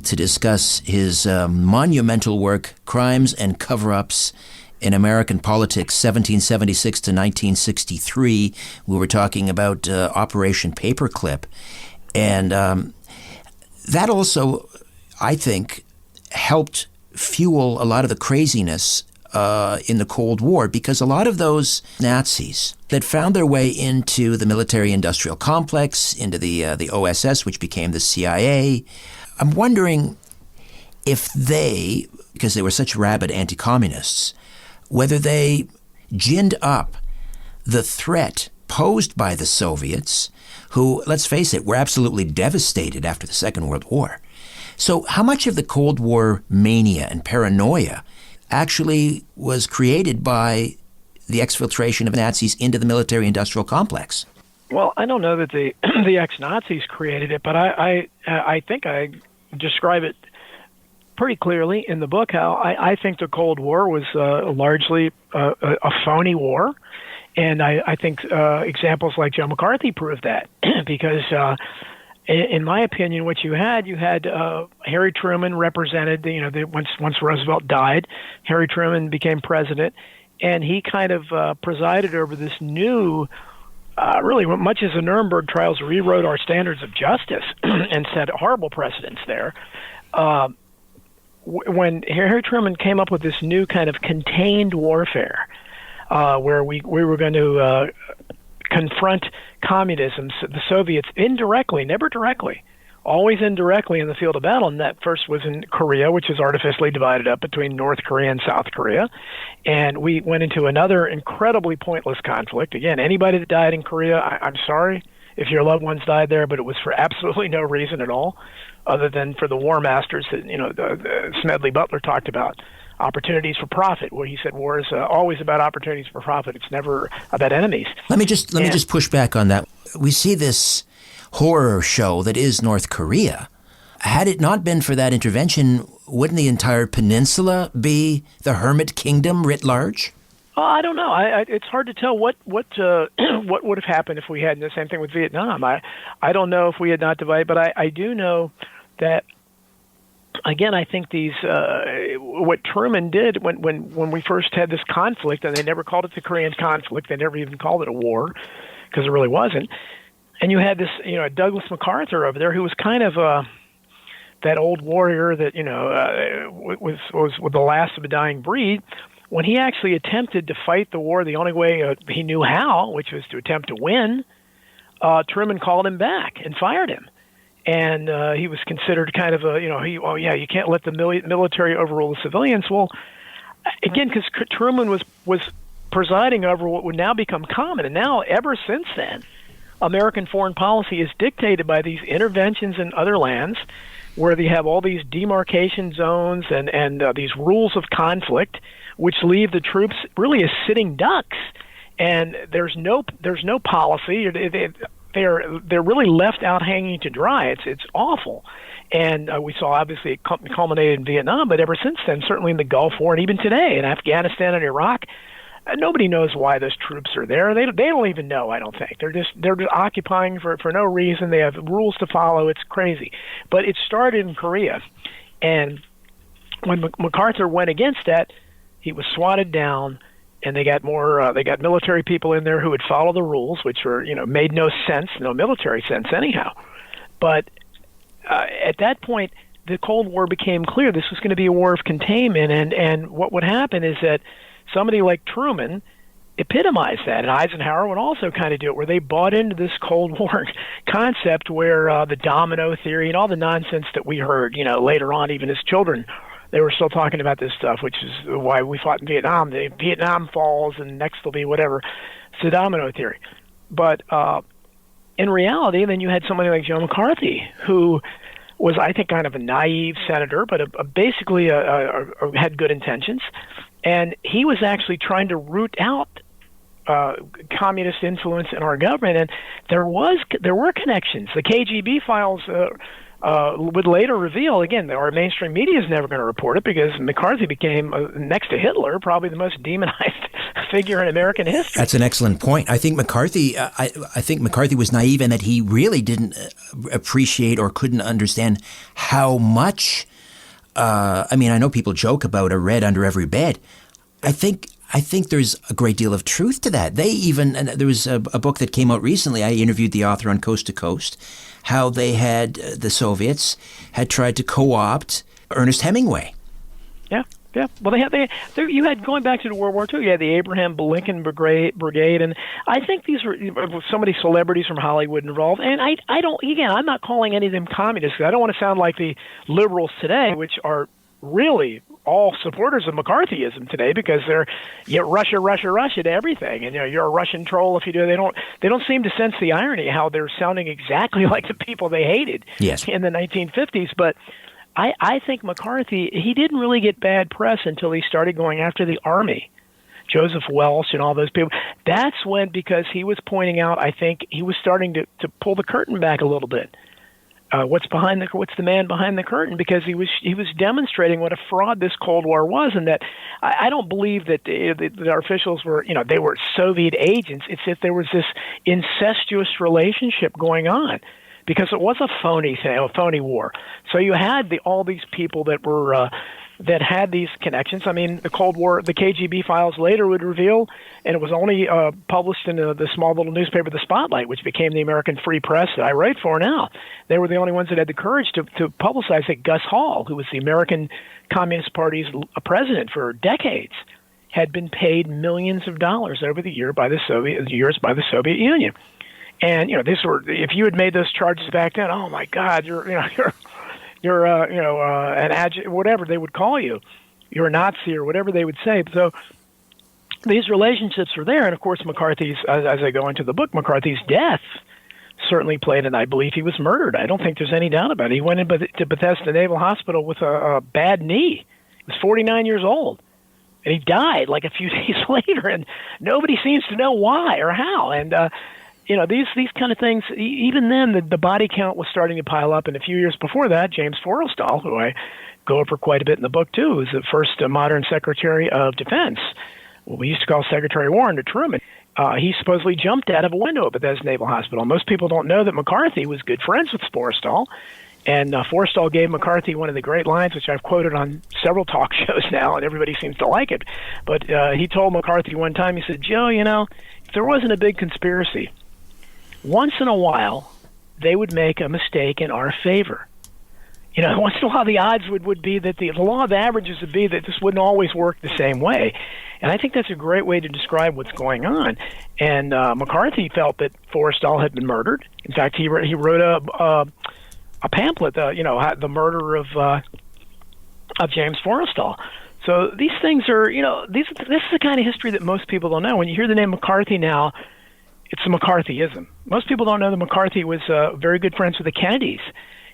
to discuss his monumental work, Crimes and Cover-Ups in American Politics, 1776 to 1963. We were talking about Operation Paperclip. And that also, I think, helped fuel a lot of the craziness in the Cold War, because a lot of those Nazis that found their way into the military-industrial complex, into the OSS, which became the CIA, I'm wondering if they, because they were such rabid anti-communists, whether they, ginned up the threat posed by the Soviets, who, let's face it, were absolutely devastated after the Second World War. So how much of the Cold War mania and paranoia actually was created by the exfiltration of Nazis into the military-industrial complex? Well, I don't know that the ex-Nazis created it, but I think I describe it pretty clearly in the book how I think the Cold War was largely a phony war. And I think examples like Joe McCarthy prove that because in my opinion, what you had Harry Truman represented, once Roosevelt died, Harry Truman became president, and he kind of presided over this new, really much as the Nuremberg trials rewrote our standards of justice and set horrible precedents there. When Harry Truman came up with this new kind of contained warfare, where we were going to confront communism, the Soviets, indirectly, never directly, always indirectly in the field of battle. And that first was in Korea, which is artificially divided up between North Korea and South Korea. And we went into another incredibly pointless conflict. Again, anybody that died in Korea, I'm sorry if your loved ones died there, but it was for absolutely no reason at all, other than for the war masters that, Smedley Butler talked about. Opportunities for profit, where he said war is always about opportunities for profit. It's never about enemies. Let me just push back on that. We see this horror show that is North Korea. Had it not been for that intervention, wouldn't the entire peninsula be the hermit kingdom writ large? I don't know. It's hard to tell what would have happened if we had the same thing with Vietnam. I don't know if we had not divided, but I do know that. Again, I think what Truman did when we first had this conflict, and they never called it the Korean conflict, they never even called it a war, because it really wasn't. And you had this, Douglas MacArthur over there, who was kind of that old warrior that was the last of a dying breed. When he actually attempted to fight the war the only way he knew how, which was to attempt to win, Truman called him back and fired him. And he was considered kind of you can't let the military overrule the civilians. Well, again, because Truman was presiding over what would now become common. And now, ever since then, American foreign policy is dictated by these interventions in other lands where they have all these demarcation zones and these rules of conflict, which leave the troops really as sitting ducks. And there's no policy. They're really left out hanging to dry. It's awful. And we saw, obviously, it culminated in Vietnam, but ever since then, certainly in the Gulf War, and even today in Afghanistan and Iraq, nobody knows why those troops are there. They don't even know, I don't think. They're just occupying for no reason. They have rules to follow. It's crazy. But it started in Korea. And when MacArthur went against that, he was swatted down. And they got military people in there who would follow the rules, which were, made no military sense anyhow. But at that point, the Cold War became clear this was going to be a war of containment. And what would happen is that somebody like Truman epitomized that. And Eisenhower would also kind of do it, where they bought into this Cold War concept where the domino theory and all the nonsense that we heard, later on, even as children, they were still talking about this stuff, which is why we fought in Vietnam. Vietnam falls, and next will be whatever. It's the domino theory. But in reality, then you had somebody like Joe McCarthy, who was, I think, kind of a naive senator, but basically had good intentions. And he was actually trying to root out communist influence in our government. And there were connections. The KGB files would later reveal, again, our mainstream media is never going to report it because McCarthy became, next to Hitler, probably the most demonized figure in American history. That's an excellent point. I think McCarthy, I think McCarthy was naive in that he really didn't appreciate or couldn't understand how much. I know people joke about a red under every bed. I think there's a great deal of truth to that. And there was a book that came out recently. I interviewed the author on Coast to Coast, how the Soviets had tried to co-opt Ernest Hemingway. Yeah. Well, you had, going back to the World War II, you had the Abraham Lincoln Brigade, and I think these were so many celebrities from Hollywood involved. And I'm not calling any of them communists. I don't want to sound like the liberals today, which are really all supporters of McCarthyism today because they're Russia to everything, and you're a Russian troll if you do. They don't seem to sense the irony how they're sounding exactly like the people they hated in the 1950s. But I think McCarthy, he didn't really get bad press until he started going after the Army. Joseph Welch and all those people. That's when, because he was pointing out, I think he was starting to pull the curtain back a little bit. What's the man behind the curtain? Because he was demonstrating what a fraud this Cold War was, and that I don't believe that our officials were, they were Soviet agents. It's that there was this incestuous relationship going on, because it was a phony thing, a phony war. So you had all these people that were that had these connections. I mean, the Cold War, the KGB files later would reveal, and it was only published in the small little newspaper, The Spotlight, which became the American Free Press that I write for now. They were the only ones that had the courage to publicize that Gus Hall, who was the American Communist Party's president for decades, had been paid millions of dollars over the years by the Soviet Union. And if you had made those charges back then, oh my God, you're whatever they would call you. You're a Nazi or whatever they would say. So these relationships were there. And, of course, McCarthy's, as I go into the book, McCarthy's death certainly played, and I believe he was murdered. I don't think there's any doubt about it. He went to Bethesda Naval Hospital with a bad knee. He was 49 years old. And he died like a few days later, and nobody seems to know why or how. And, these kind of things, even then, the body count was starting to pile up. And a few years before that, James Forrestal, who I go over quite a bit in the book, too, was the first modern Secretary of Defense. What we used to call Secretary of War under Truman. He supposedly jumped out of a window at Bethesda Naval Hospital. Most people don't know that McCarthy was good friends with Forrestal. And Forrestal gave McCarthy one of the great lines, which I've quoted on several talk shows now, and everybody seems to like it. But he told McCarthy one time, he said, Joe, if there wasn't a big conspiracy, once in a while, they would make a mistake in our favor. Once in a while, the odds would be that the law of averages would be that this wouldn't always work the same way. And I think that's a great way to describe what's going on. And McCarthy felt that Forrestal had been murdered. In fact, he wrote a pamphlet, the murder of James Forrestal. So these things are, this is the kind of history that most people don't know. When you hear the name McCarthy now, it's the McCarthyism. Most people don't know that McCarthy was very good friends with the Kennedys.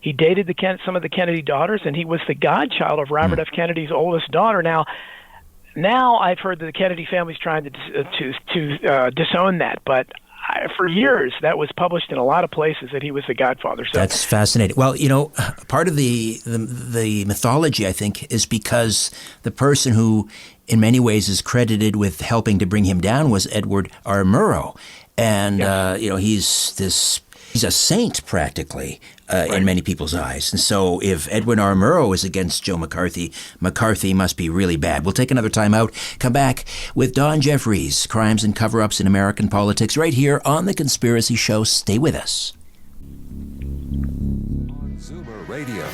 He dated some of the Kennedy daughters, and he was the godchild of Robert F. Kennedy's oldest daughter. Now I've heard that the Kennedy family's trying to disown that, but for years that was published in a lot of places that he was the godfather. So that's fascinating. Well, part of the mythology, I think, is because the person who in many ways is credited with helping to bring him down was Edward R. Murrow. And, he's a saint practically in many people's eyes. And so if Edwin R. Murrow is against Joe McCarthy, McCarthy must be really bad. We'll take another time out, come back with Don Jeffries, Crimes and Cover-Ups in American Politics, right here on The Conspiracy Show. Stay with us. On Zoomer Radio.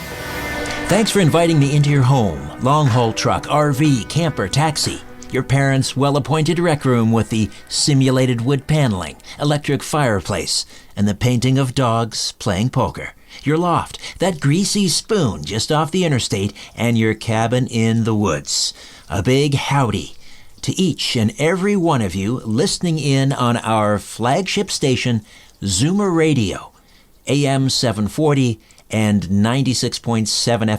Thanks for inviting me into your home, long-haul truck, RV, camper, taxi. Your parents' well-appointed rec room with the simulated wood paneling, electric fireplace, and the painting of dogs playing poker. Your loft, that greasy spoon just off the interstate, and your cabin in the woods. A big howdy to each and every one of you listening in on our flagship station, Zoomer Radio, AM740 and 96.7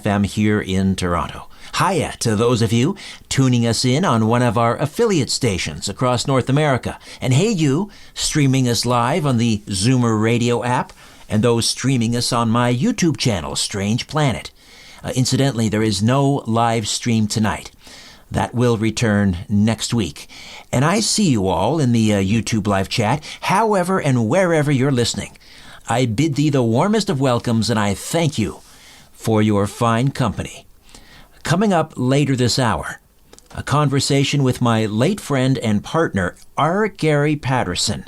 FM here in Toronto. Hiya to those of you tuning us in on one of our affiliate stations across North America. And hey you, streaming us live on the Zoomer Radio app, and those streaming us on my YouTube channel, Strange Planet. Incidentally, there is no live stream tonight. That will return next week. And I see you all in the YouTube live chat, however and wherever you're listening. I bid thee the warmest of welcomes, and I thank you for your fine company. Coming up later this hour, a conversation with my late friend and partner, R. Gary Patterson,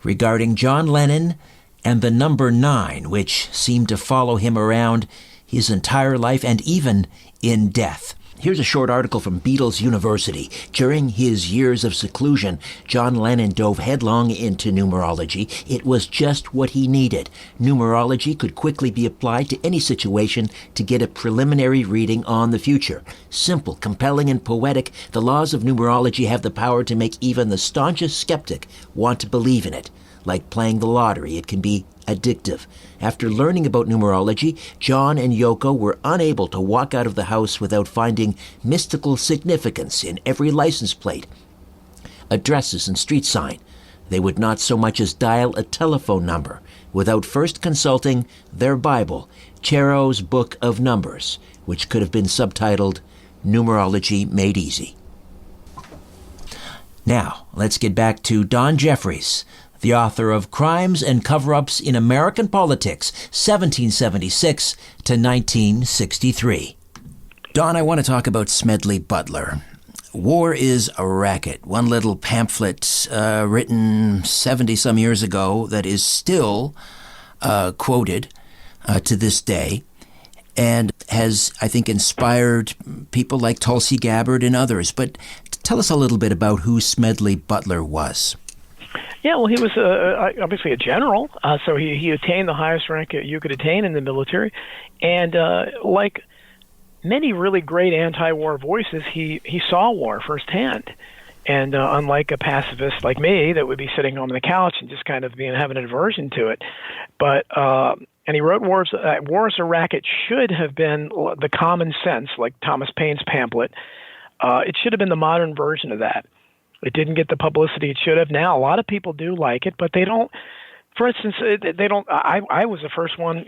regarding John Lennon and the number 9, which seemed to follow him around his entire life and even in death. Here's a short article from Beatles University. During his years of seclusion, John Lennon dove headlong into numerology. It was just what he needed. Numerology could quickly be applied to any situation to get a preliminary reading on the future. Simple, compelling, and poetic, the laws of numerology have the power to make even the staunchest skeptic want to believe in it. Like playing the lottery, it can be addictive. After learning about numerology, John and Yoko were unable to walk out of the house without finding mystical significance in every license plate, addresses, and street sign. They would not so much as dial a telephone number without first consulting their Bible, Chero's Book of Numbers, which could have been subtitled Numerology Made Easy. Now, let's get back to Don Jeffries, the author of Crimes and Cover-Ups in American Politics, 1776 to 1963. Don, I want to talk about Smedley Butler. War is a Racket, one little pamphlet written 70-some years ago that is still quoted to this day and has, I think, inspired people like Tulsi Gabbard and others. But tell us a little bit about who Smedley Butler was. Yeah, well, he was obviously a general, so he attained the highest rank you could attain in the military, and like many really great anti-war voices, he saw war firsthand. And unlike a pacifist like me that would be sitting on the couch and just kind of having an aversion to it, but and he wrote War is a Racket should have been the common sense, like Thomas Paine's pamphlet. It should have been the modern version of that. It didn't get the publicity it should have. Now, a lot of people do like it, but they don't. For instance, they don't. I was the first one.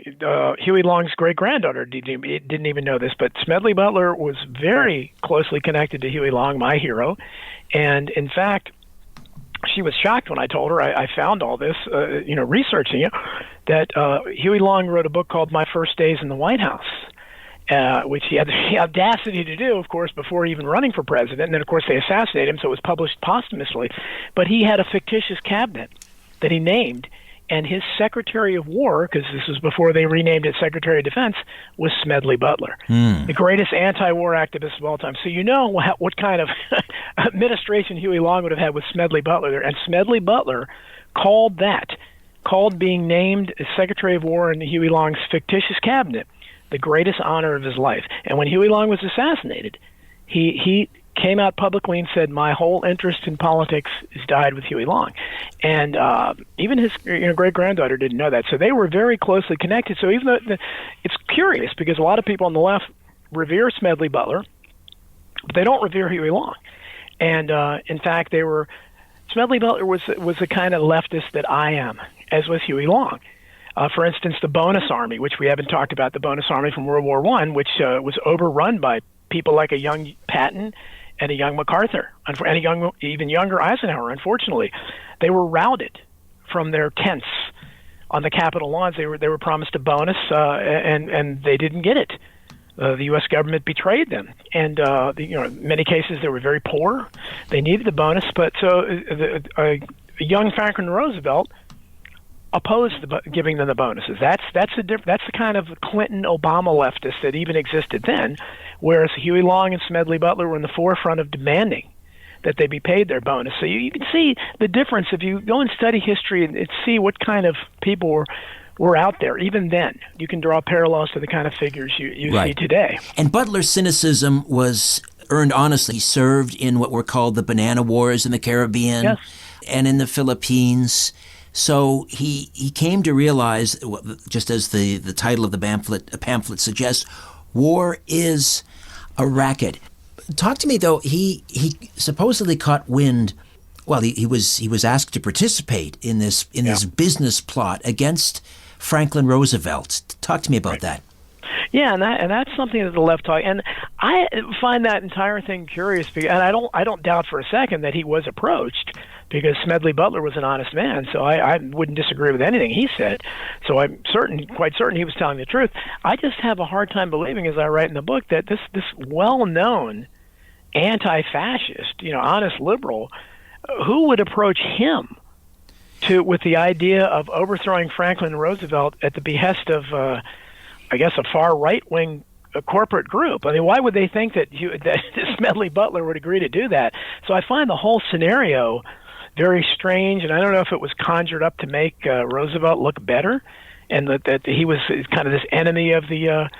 Huey Long's great-granddaughter didn't even know this, but Smedley Butler was very closely connected to Huey Long, my hero. And in fact, she was shocked when I told her. I found all this, researching it, that Huey Long wrote a book called My First Days in the White House. Which he had the audacity to do, of course, before even running for president. And then, of course, they assassinated him, so it was published posthumously. But he had a fictitious cabinet that he named, and his Secretary of War, because this was before they renamed it Secretary of Defense, was Smedley Butler, the greatest anti-war activist of all time. So you know what kind of administration Huey Long would have had with Smedley Butler there. And Smedley Butler called being named as Secretary of War in Huey Long's fictitious cabinet the greatest honor of his life. And when Huey Long was assassinated, he came out publicly and said, my whole interest in politics has died with Huey Long. And even his great-granddaughter didn't know that. So they were very closely connected. So even though it's curious because a lot of people on the left revere Smedley Butler, but they don't revere Huey Long. And in fact, Smedley Butler was the kind of leftist that I am, as was Huey Long. For instance, the Bonus Army, which we haven't talked about, the Bonus Army from World War I, which was overrun by people like a young Patton and a young MacArthur, and even younger Eisenhower. Unfortunately, they were routed from their tents on the Capitol lawns. They were promised a bonus, and they didn't get it. The U.S. government betrayed them, and in many cases they were very poor. They needed the bonus, but so a young Franklin Roosevelt opposed giving them the bonuses. That's the kind of Clinton-Obama leftist that even existed then, whereas Huey Long and Smedley Butler were in the forefront of demanding that they be paid their bonus. So you can see the difference if you go and study history and see what kind of people were out there. Even then, you can draw parallels to the kind of figures you see today. And Butler's cynicism was earned honestly. He served in what were called the Banana Wars in the Caribbean and in the Philippines. So he came to realize, just as the title of the pamphlet suggests, war is a racket. Talk to me, though. He supposedly caught wind. Well, he was asked to participate in this business plot against Franklin Roosevelt. Talk to me about that. Yeah, and that's something that the left talk, and I find that entire thing curious. And I don't doubt for a second that he was approached, because Smedley Butler was an honest man, so I wouldn't disagree with anything he said. So I'm quite certain he was telling the truth. I just have a hard time believing, as I write in the book, that this well-known anti-fascist, honest liberal, who would approach him with the idea of overthrowing Franklin Roosevelt at the behest of, I guess, a far right-wing a corporate group. I mean, why would they think that Smedley Butler would agree to do that? So I find the whole scenario very strange, and I don't know if it was conjured up to make Roosevelt look better, and that he was kind of this enemy of the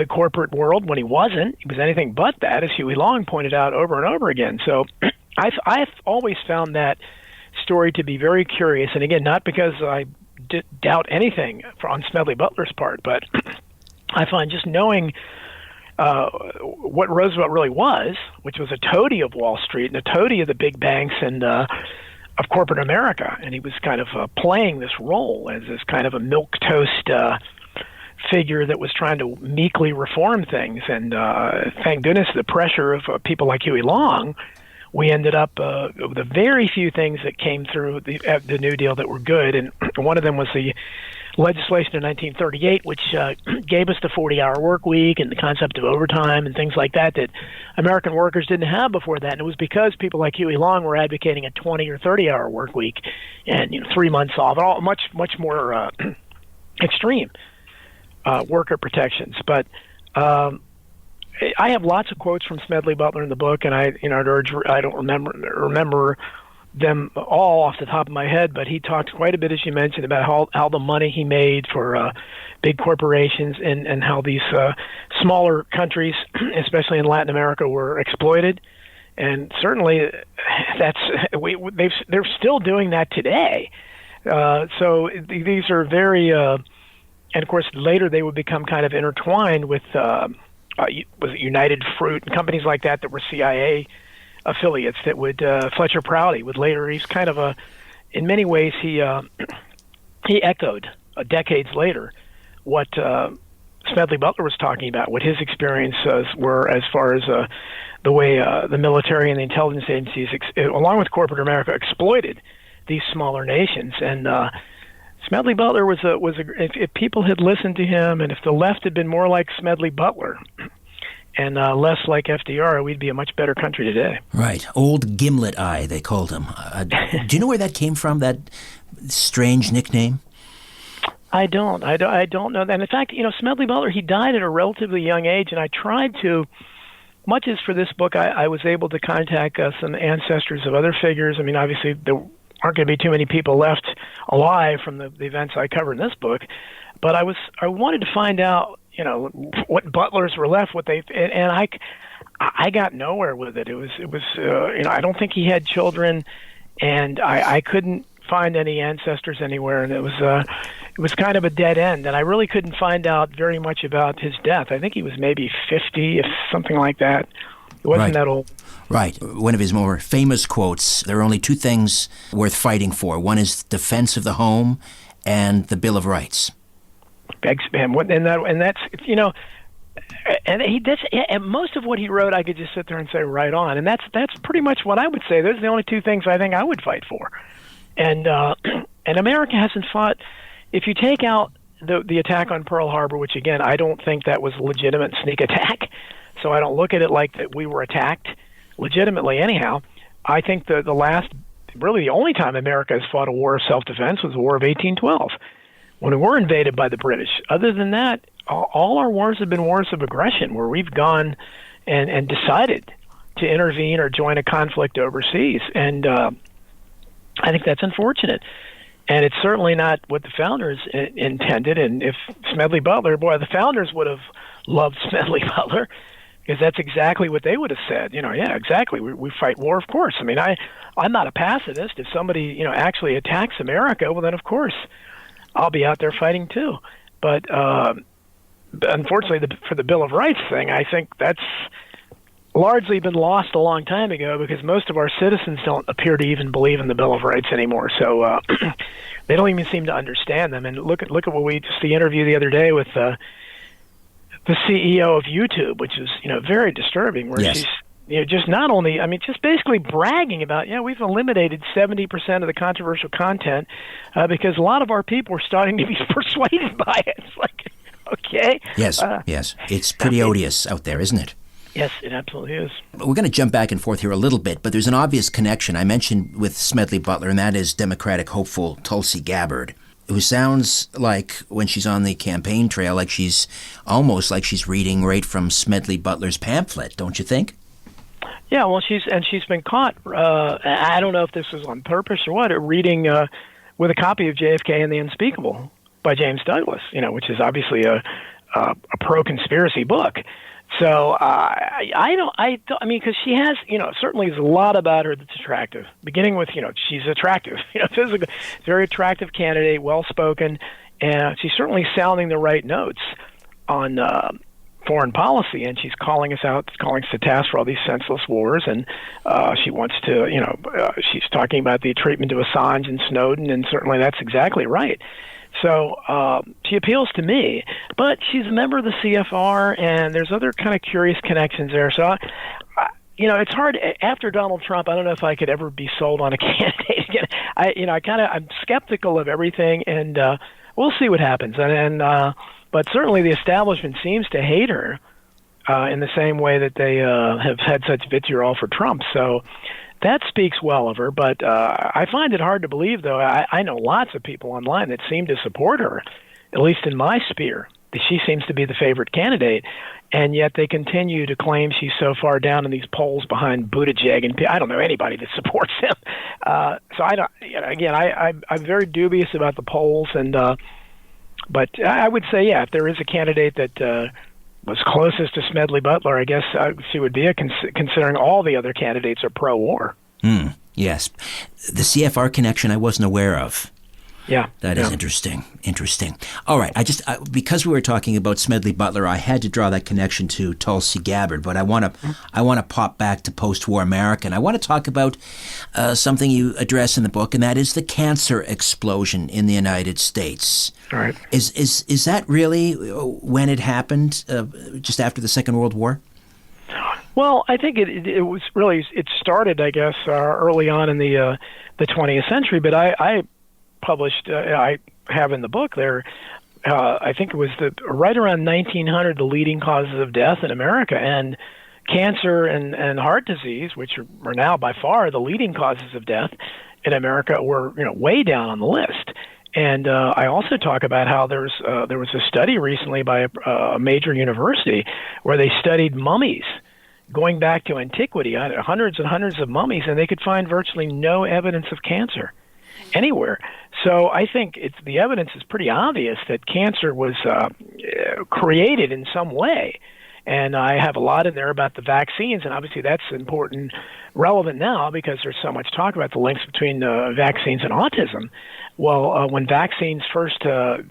corporate world when he wasn't. He was anything but that, as Huey Long pointed out over and over again. So I've always found that story to be very curious, and again, not because I doubt anything on Smedley Butler's part, but I find just knowing what Roosevelt really was, which was a toady of Wall Street and a toady of the big banks and of corporate America, and he was kind of playing this role as this kind of a milquetoast figure that was trying to meekly reform things. And thank goodness the pressure of people like Huey Long, we ended up with a very few things that came through the New Deal that were good, and one of them was the legislation in 1938, which gave us the 40-hour work week and the concept of overtime and things like that American workers didn't have before that. And it was because people like Huey Long were advocating a 20 or 30-hour work week and 3 months off, and all much more extreme worker protections. But I have lots of quotes from Smedley Butler in the book, and I don't remember them all off the top of my head, but he talked quite a bit, as you mentioned, about how the money he made for big corporations and how these smaller countries, especially in Latin America, were exploited. And certainly they're still doing that today. So these are very, and of course later they would become kind of intertwined with was it United Fruit and companies like that were CIA affiliates that would Fletcher Prouty would later. He's kind of in many ways he echoed decades later what Smedley Butler was talking about, what his experiences were as far as the way the military and the intelligence agencies, along with corporate America, exploited these smaller nations. And Smedley Butler was if people had listened to him, and if the left had been more like Smedley Butler and less like FDR, we'd be a much better country today. Right. Old Gimlet Eye, they called him. Do you know where that came from, that strange nickname? I don't know that. And in fact, Smedley Butler, he died at a relatively young age, and I tried to, much as for this book, I was able to contact some ancestors of other figures. I mean, obviously, there aren't going to be too many people left alive from the events I cover in this book, but I wanted to find out, what Butlers were left, and I got nowhere with it. It was I don't think he had children, and I couldn't find any ancestors anywhere, and it was kind of a dead end, and I really couldn't find out very much about his death. I think he was maybe 50, if something like that. He wasn't that old. Right. One of his more famous quotes, there are only two things worth fighting for. One is defense of the home and the Bill of Rights. And that's and most of what he wrote, I could just sit there and say right on, and that's pretty much what I would say. Those are the only two things I think I would fight for, and America hasn't fought. If you take out the attack on Pearl Harbor, which again I don't think that was a legitimate sneak attack, so I don't look at it like that we were attacked legitimately. Anyhow, I think the only time America has fought a war of self-defense was the War of 1812. When we were invaded by the British. Other than that, all our wars have been wars of aggression, where we've gone and decided to intervene or join a conflict overseas. And I think that's unfortunate. And it's certainly not what the founders intended. And if Smedley Butler, the founders would have loved Smedley Butler, because that's exactly what they would have said. Yeah, exactly. We fight war, of course. I mean, I'm not a pacifist. If somebody, actually attacks America, well, then of course I'll be out there fighting too. But unfortunately, for the Bill of Rights thing, I think that's largely been lost a long time ago, because most of our citizens don't appear to even believe in the Bill of Rights anymore. So they don't even seem to understand them. And look at what the interview the other day with the CEO of YouTube, which is very disturbing, where she's just not only, just basically bragging about, we've eliminated 70% of the controversial content because a lot of our people are starting to be persuaded by it. It's like, okay. Yes, yes. It's pretty odious out there, isn't it? Yes, it absolutely is. We're going to jump back and forth here a little bit, but there's an obvious connection I mentioned with Smedley Butler, and that is Democratic hopeful Tulsi Gabbard. sounds like, when she's on the campaign trail, like she's almost like she's reading right from Smedley Butler's pamphlet, don't you think? Yeah, well, she's been caught. I don't know if this was on purpose or what. Reading with a copy of JFK and the Unspeakable by James Douglas, which is obviously a pro-conspiracy book. So I mean, because she has, certainly there's a lot about her that's attractive. Beginning with, she's attractive, physically, very attractive candidate, well-spoken, and she's certainly sounding the right notes on foreign policy, and she's calling us to task for all these senseless wars, and she wants to, she's talking about the treatment of Assange and Snowden, and certainly that's exactly right. So she appeals to me, but she's a member of the CFR, and there's other kind of curious connections there. So, it's hard after Donald Trump. I don't know if I could ever be sold on a candidate again. I'm skeptical of everything, and we'll see what happens. But certainly the establishment seems to hate her in the same way that they have had such vitriol for Trump. So that speaks well of her. But I find it hard to believe, though. I know lots of people online that seem to support her, at least in my sphere. She seems to be the favorite candidate, and yet they continue to claim she's so far down in these polls behind Buttigieg, and I don't know anybody that supports him. So I don't. Again, I'm very dubious about the polls, and but I would say, yeah, if there is a candidate that was closest to Smedley Butler, I guess she would be considering all the other candidates are pro-war. Yes, the CFR connection I wasn't aware of. Yeah, that is interesting. All right, because we were talking about Smedley Butler, I had to draw that connection to Tulsi Gabbard, but I want to pop back to post-war America, and I want to talk about something you address in the book, and that is the cancer explosion in the United States. All right, is that really when it happened? Just after the Second World War? Well, I think it was really, it started, I guess, early on in the 20th century, but I published, I have in the book there, I think it was right around 1900, the leading causes of death in America, and cancer and heart disease, which are now by far the leading causes of death in America, were way down on the list. And I also talk about how there was a study recently by a major university where they studied mummies going back to antiquity, hundreds and hundreds of mummies, and they could find virtually no evidence of cancer anywhere. So I think the evidence is pretty obvious that cancer was created in some way. And I have a lot in there about the vaccines, and obviously that's relevant now because there's so much talk about the links between vaccines and autism. Well, when vaccines first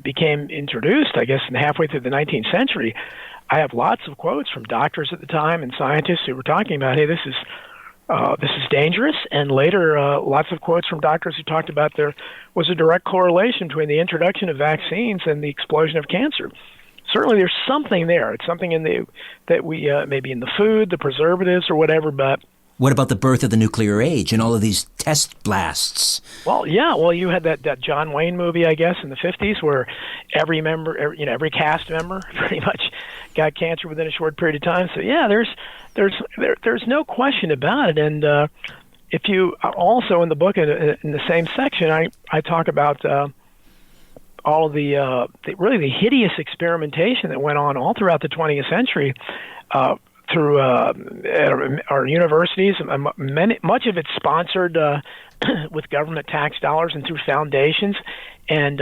became introduced, I guess halfway through the 19th century, I have lots of quotes from doctors at the time and scientists who were talking about, hey, this is dangerous, and later lots of quotes from doctors who talked about there was a direct correlation between the introduction of vaccines and the explosion of cancer. Certainly there's something there. It's something that we maybe in the food, the preservatives or whatever, but what about the birth of the nuclear age and all of these test blasts? Well, yeah. Well, you had that John Wayne movie, I guess, in the 50s, where every cast member pretty much got cancer within a short period of time. So yeah, there's no question about it. And if you also in the book in the same section, I talk about all of the hideous experimentation that went on all throughout the 20th century. Through our universities, much of it sponsored with government tax dollars and through foundations, and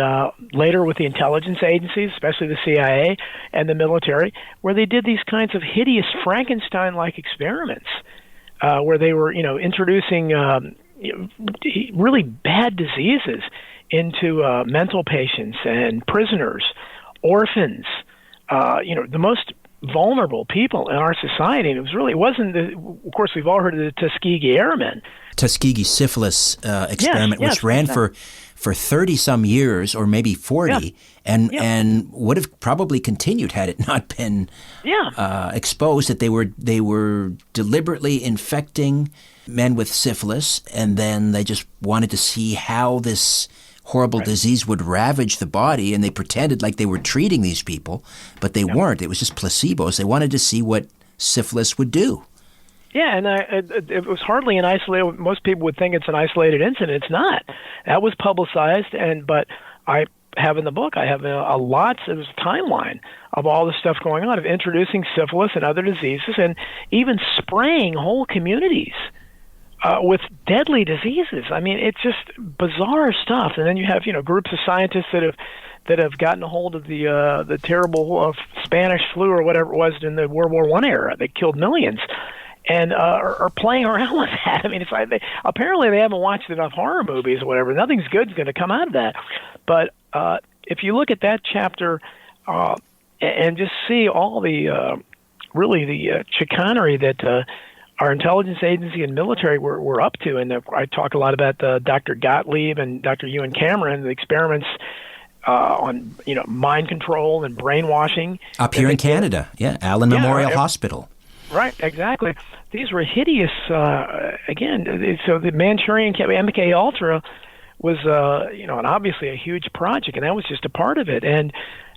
later with the intelligence agencies, especially the CIA and the military, where they did these kinds of hideous Frankenstein-like experiments, where they were, introducing really bad diseases into mental patients and prisoners, orphans, the most vulnerable people in our society. And it wasn't of course, we've all heard of the Tuskegee Airmen. Tuskegee syphilis experiment, which ran for 30-some years, or maybe 40, and would have probably continued had it not been exposed that they were deliberately infecting men with syphilis, and then they just wanted to see how this horrible disease would ravage the body, and they pretended like they were treating these people, but they weren't. It was just placebos. They wanted to see what syphilis would do. Yeah, and it was hardly an isolated. Most people would think it's an isolated incident. It's not. That was publicized, but I have in the book. I have a lots of timeline of all the stuff going on, of introducing syphilis and other diseases, and even spraying whole communities with deadly diseases. I mean, it's just bizarre stuff. And then you have, groups of scientists that have gotten a hold of the terrible Spanish flu or whatever it was in the World War I era that killed millions, and are playing around with that. I mean, it's like apparently they haven't watched enough horror movies or whatever. Nothing's good's going to come out of that. But if you look at that chapter and just see all the really the chicanery that our intelligence agency and military were up to, and I talk a lot about Dr. Gottlieb and Dr. Ewan Cameron, the experiments on mind control and brainwashing up here in Canada. Yeah, Allen Memorial Hospital. Right, exactly. These were hideous. Again, so the Manchurian MK Ultra was, and obviously a huge project, and that was just a part of it. And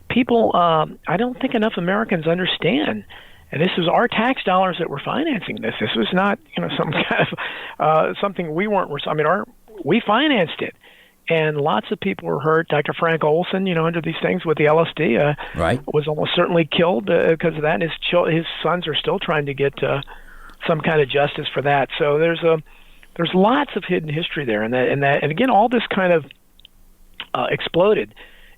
people, I don't think enough Americans understand. And this was our tax dollars that were financing this. This was not, some kind of something we weren't. I mean, we financed it. And lots of people were hurt. Dr. Frank Olson, under these things with the LSD, was almost certainly killed because of that. And his sons are still trying to get some kind of justice for that. So there's lots of hidden history there, and again, all this kind of exploded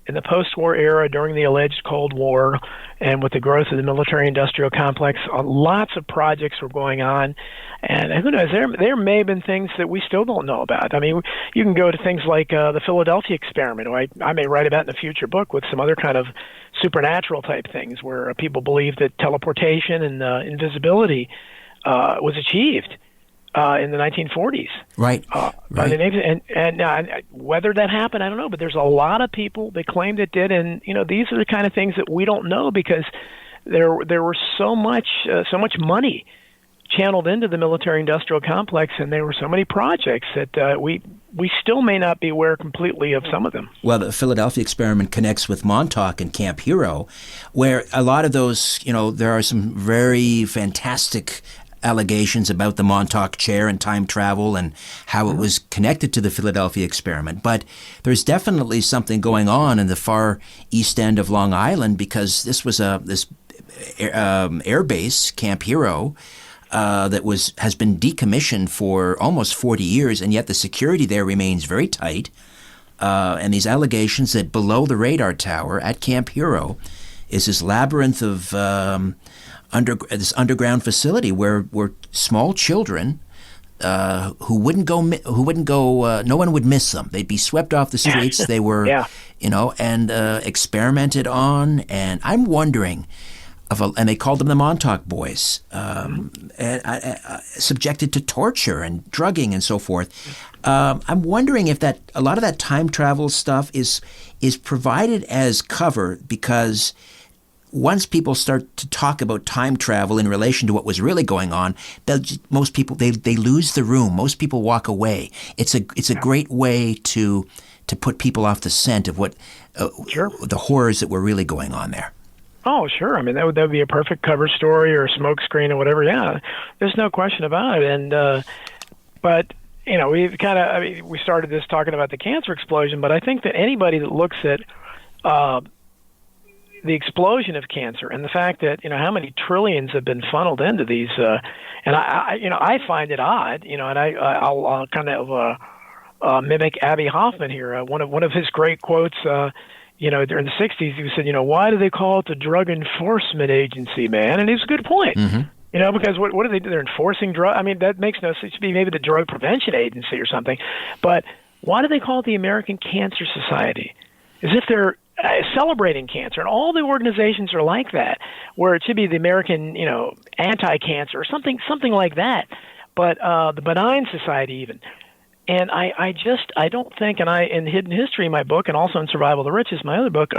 in the post-war era during the alleged Cold War, and with the growth of the military-industrial complex. Lots of projects were going on, and who knows, there may have been things that we still don't know about. I mean, you can go to things like the Philadelphia experiment, or I may write about in a future book, with some other kind of supernatural type things where people believe that teleportation and invisibility was achieved in the 1940s. Right. And whether that happened, I don't know. But there's a lot of people that claimed it did, and these are the kind of things that we don't know because there were so much money channeled into the military-industrial complex, and there were so many projects that we still may not be aware completely of some of them. Well, the Philadelphia experiment connects with Montauk and Camp Hero, where a lot of those, there are some very fantastic allegations about the Montauk chair and time travel and how it was connected to the Philadelphia experiment. But there's definitely something going on in the far east end of Long Island, because this was this air base, Camp Hero, that has been decommissioned for almost 40 years, and yet the security there remains very tight. And these allegations that below the radar tower at Camp Hero is this labyrinth of this underground facility where small children who wouldn't go, no one would miss them. They'd be swept off the streets. They were, and experimented on. And I'm wondering, and they called them the Montauk Boys, subjected to torture and drugging and so forth. I'm wondering if a lot of that time travel stuff is provided as cover, because once people start to talk about time travel in relation to what was really going on, most people they lose the room. Most people walk away. It's a great way to put people off the scent of what the horrors that were really going on there. Oh, sure. I mean, that would be a perfect cover story or a smoke screen or whatever. Yeah, there's no question about it. And but we started this talking about the cancer explosion, but I think that anybody that looks at the explosion of cancer and the fact that how many trillions have been funneled into these, and I find it odd, and I'll kind of mimic Abbie Hoffman here. One of his great quotes, during the '60s, he said, why do they call it the Drug Enforcement Agency, man? And it's a good point. Mm-hmm. Because what do they do? They're enforcing drug. I mean, that makes no sense. It should be maybe the Drug Prevention Agency or something. But why do they call it the American Cancer Society? As if they're celebrating cancer, and all the organizations are like that, where it should be the American, anti-cancer or something like that. But the Benign Society even. And I don't think, and in Hidden History, my book, and also in Survival of the Richest, my other book,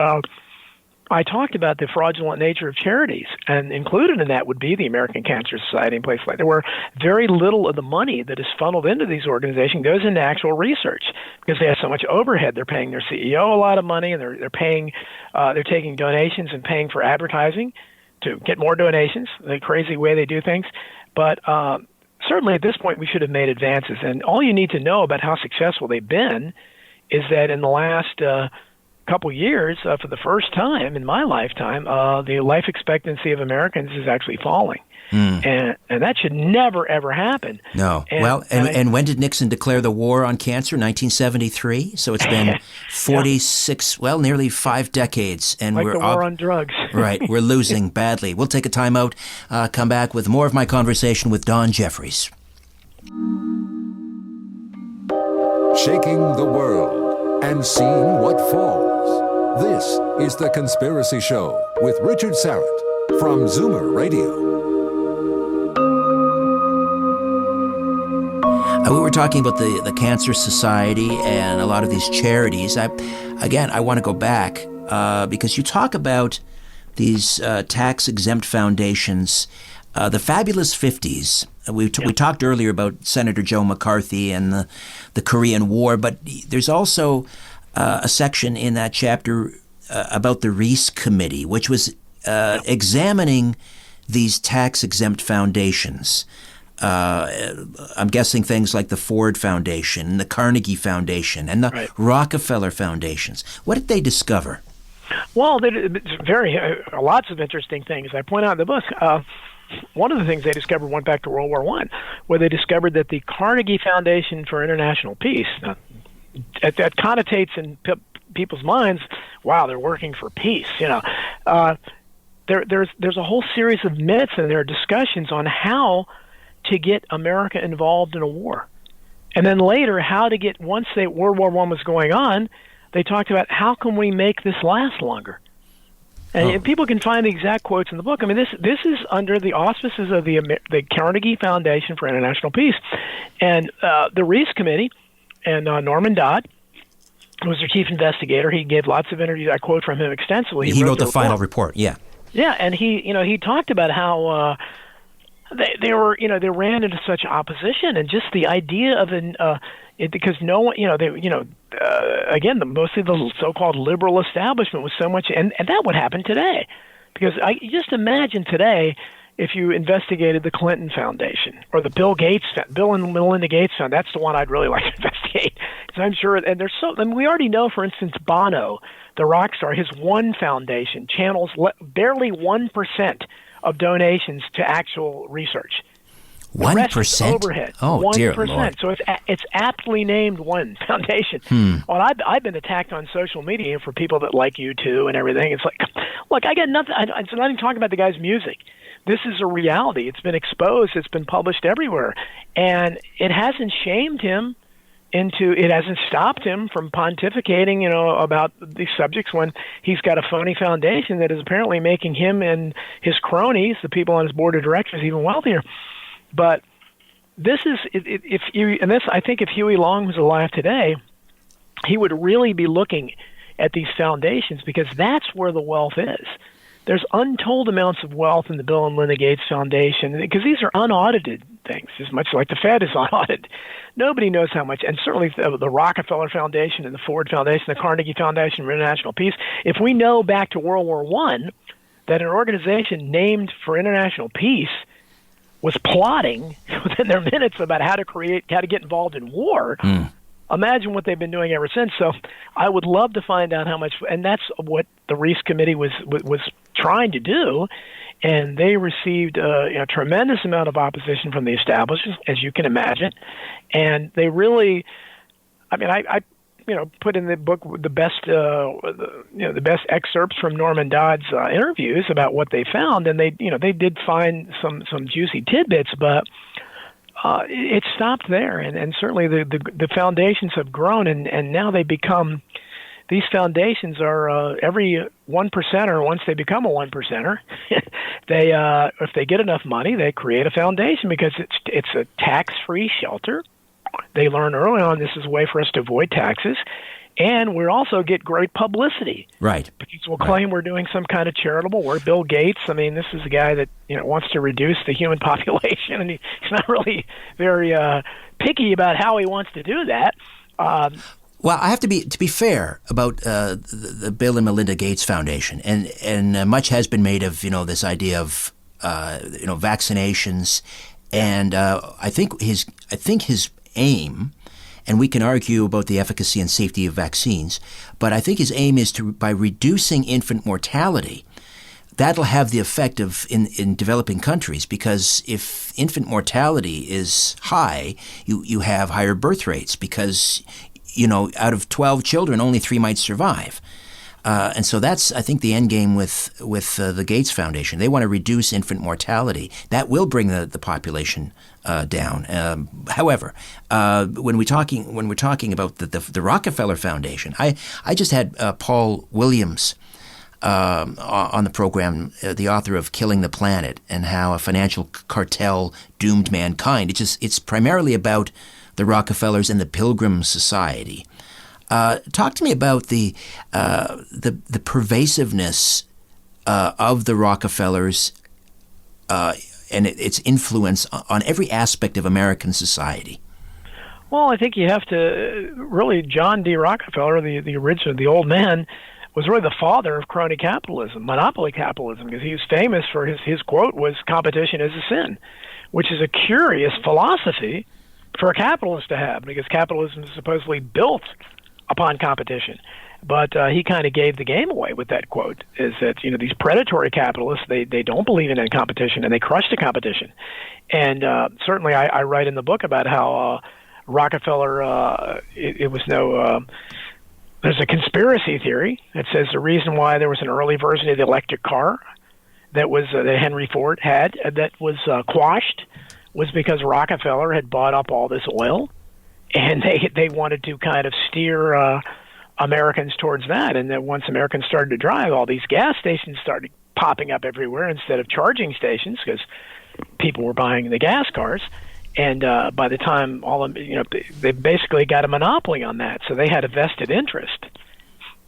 I talked about the fraudulent nature of charities, and included in that would be the American Cancer Society and places like that, where very little of the money that is funneled into these organizations goes into actual research, because they have so much overhead. They're paying their CEO a lot of money, and they're taking donations and paying for advertising to get more donations, the crazy way they do things. But certainly at this point we should have made advances, and all you need to know about how successful they've been is that in the last couple years, for the first time in my lifetime, the life expectancy of Americans is actually falling. And that should never, ever happen. No. And when did Nixon declare the war on cancer? 1973? So it's been 46, nearly 5 decades. And we're the war on drugs. Right. We're losing badly. We'll take a time out, come back with more of my conversation with Don Jeffries. Shaking the world and seeing what falls. This is The Conspiracy Show with Richard Syrett from Zoomer Radio. We were talking about the Cancer Society and a lot of these charities. I want to go back because you talk about these tax-exempt foundations, the Fabulous 50s. We talked earlier about Senator Joe McCarthy and the Korean War, but there's also a section in that chapter about the Reese Committee, which was examining these tax-exempt foundations. I'm guessing things like the Ford Foundation, the Carnegie Foundation, and the Rockefeller Foundations. What did they discover? Well, lots of interesting things. I point out in the book, one of the things they discovered went back to World War I, where they discovered that the Carnegie Foundation for International Peace, that connotates in people's minds, wow, they're working for peace. There's a whole series of myths and there are discussions on how to get America involved in a war. And then later, how to get, once World War I was going on, they talked about how can we make this last longer. And people can find the exact quotes in the book. I mean, this is under the auspices of the Carnegie Foundation for International Peace. And the Reese Committee and Norman Dodd, who was their chief investigator, he gave lots of interviews. I quote from him extensively. He wrote the final report, yeah. Yeah, and he talked about how they ran into such opposition, and just the idea of because no one, again, mostly the so-called liberal establishment was so much, and that would happen today, because just imagine today if you investigated the Clinton Foundation or the Bill and Melinda Gates Foundation. That's the one I'd really like to investigate, because I'm sure, and we already know, for instance, Bono, the rock star, his one foundation channels barely 1% of donations to actual research. 1%? Overhead. Oh, 1%. Dear Lord. So it's aptly named One Foundation. Well, I've been attacked on social media for people that like you too and everything. It's like, look, I got nothing. It's not even talking about the guy's music. This is a reality. It's been exposed. It's been published everywhere, and it hasn't shamed him it hasn't stopped him from pontificating, about these subjects when he's got a phony foundation that is apparently making him and his cronies, the people on his board of directors, even wealthier. But this is, I think if Huey Long was alive today, he would really be looking at these foundations, because that's where the wealth is. There's untold amounts of wealth in the Bill and Melinda Gates Foundation, because these are unaudited things, as much like the Fed is unaudited. Nobody knows how much, and certainly the Rockefeller Foundation and the Ford Foundation, the Carnegie Foundation for International Peace. If we know back to World War I that an organization named for international peace was plotting within their minutes about how to get involved in war, imagine what they've been doing ever since. So I would love to find out how much, and that's what the Reese Committee was trying to do, and they received a tremendous amount of opposition from the establishment, as you can imagine. And they really, I put in the book the best excerpts from Norman Dodd's interviews about what they found, and they did find some juicy tidbits, but it stopped there. And certainly the foundations have grown, and now they become. These foundations are every 1%er. Once they become a 1%er, they if they get enough money, they create a foundation, because it's a tax-free shelter. They learn early on this is a way for us to avoid taxes, and we also get great publicity. Right. Because we'll claim we're doing some kind of charitable work. Bill Gates, this is a guy that wants to reduce the human population, and he's not really very picky about how he wants to do that. Well, I have to be fair about the Bill and Melinda Gates Foundation, and much has been made of this idea of vaccinations, and I think his aim, And we can argue about the efficacy and safety of vaccines, but I think his aim is to, by reducing infant mortality, that'll have the effect of in developing countries, because if infant mortality is high, you have higher birth rates because, out of 12 children, only 3 might survive. And so that's, I think, the end game with the Gates Foundation. They want to reduce infant mortality. That will bring the population down. However, when we're talking about the Rockefeller Foundation, I just had Paul Williams on the program, the author of Killing the Planet, and how a financial cartel doomed mankind. It's primarily about the Rockefellers and the Pilgrim Society. Talk to me about the pervasiveness of the Rockefellers and its influence on every aspect of American society. Well, I think you have to really, John D. Rockefeller, the original, the old man, was really the father of crony capitalism, monopoly capitalism, because he was famous for his quote was, "Competition is a sin," which is a curious philosophy for a capitalist to have, because capitalism is supposedly built upon competition. But he kind of gave the game away with that quote, is that, these predatory capitalists, they don't believe in competition, and they crush the competition. And certainly I write in the book about how Rockefeller, it was there's a conspiracy theory that says the reason why there was an early version of the electric car that was that Henry Ford had that was quashed was because Rockefeller had bought up all this oil, and they wanted to kind of steer Americans towards that. And then once Americans started to drive, all these gas stations started popping up everywhere instead of charging stations, because people were buying the gas cars. And by the time they basically got a monopoly on that, so they had a vested interest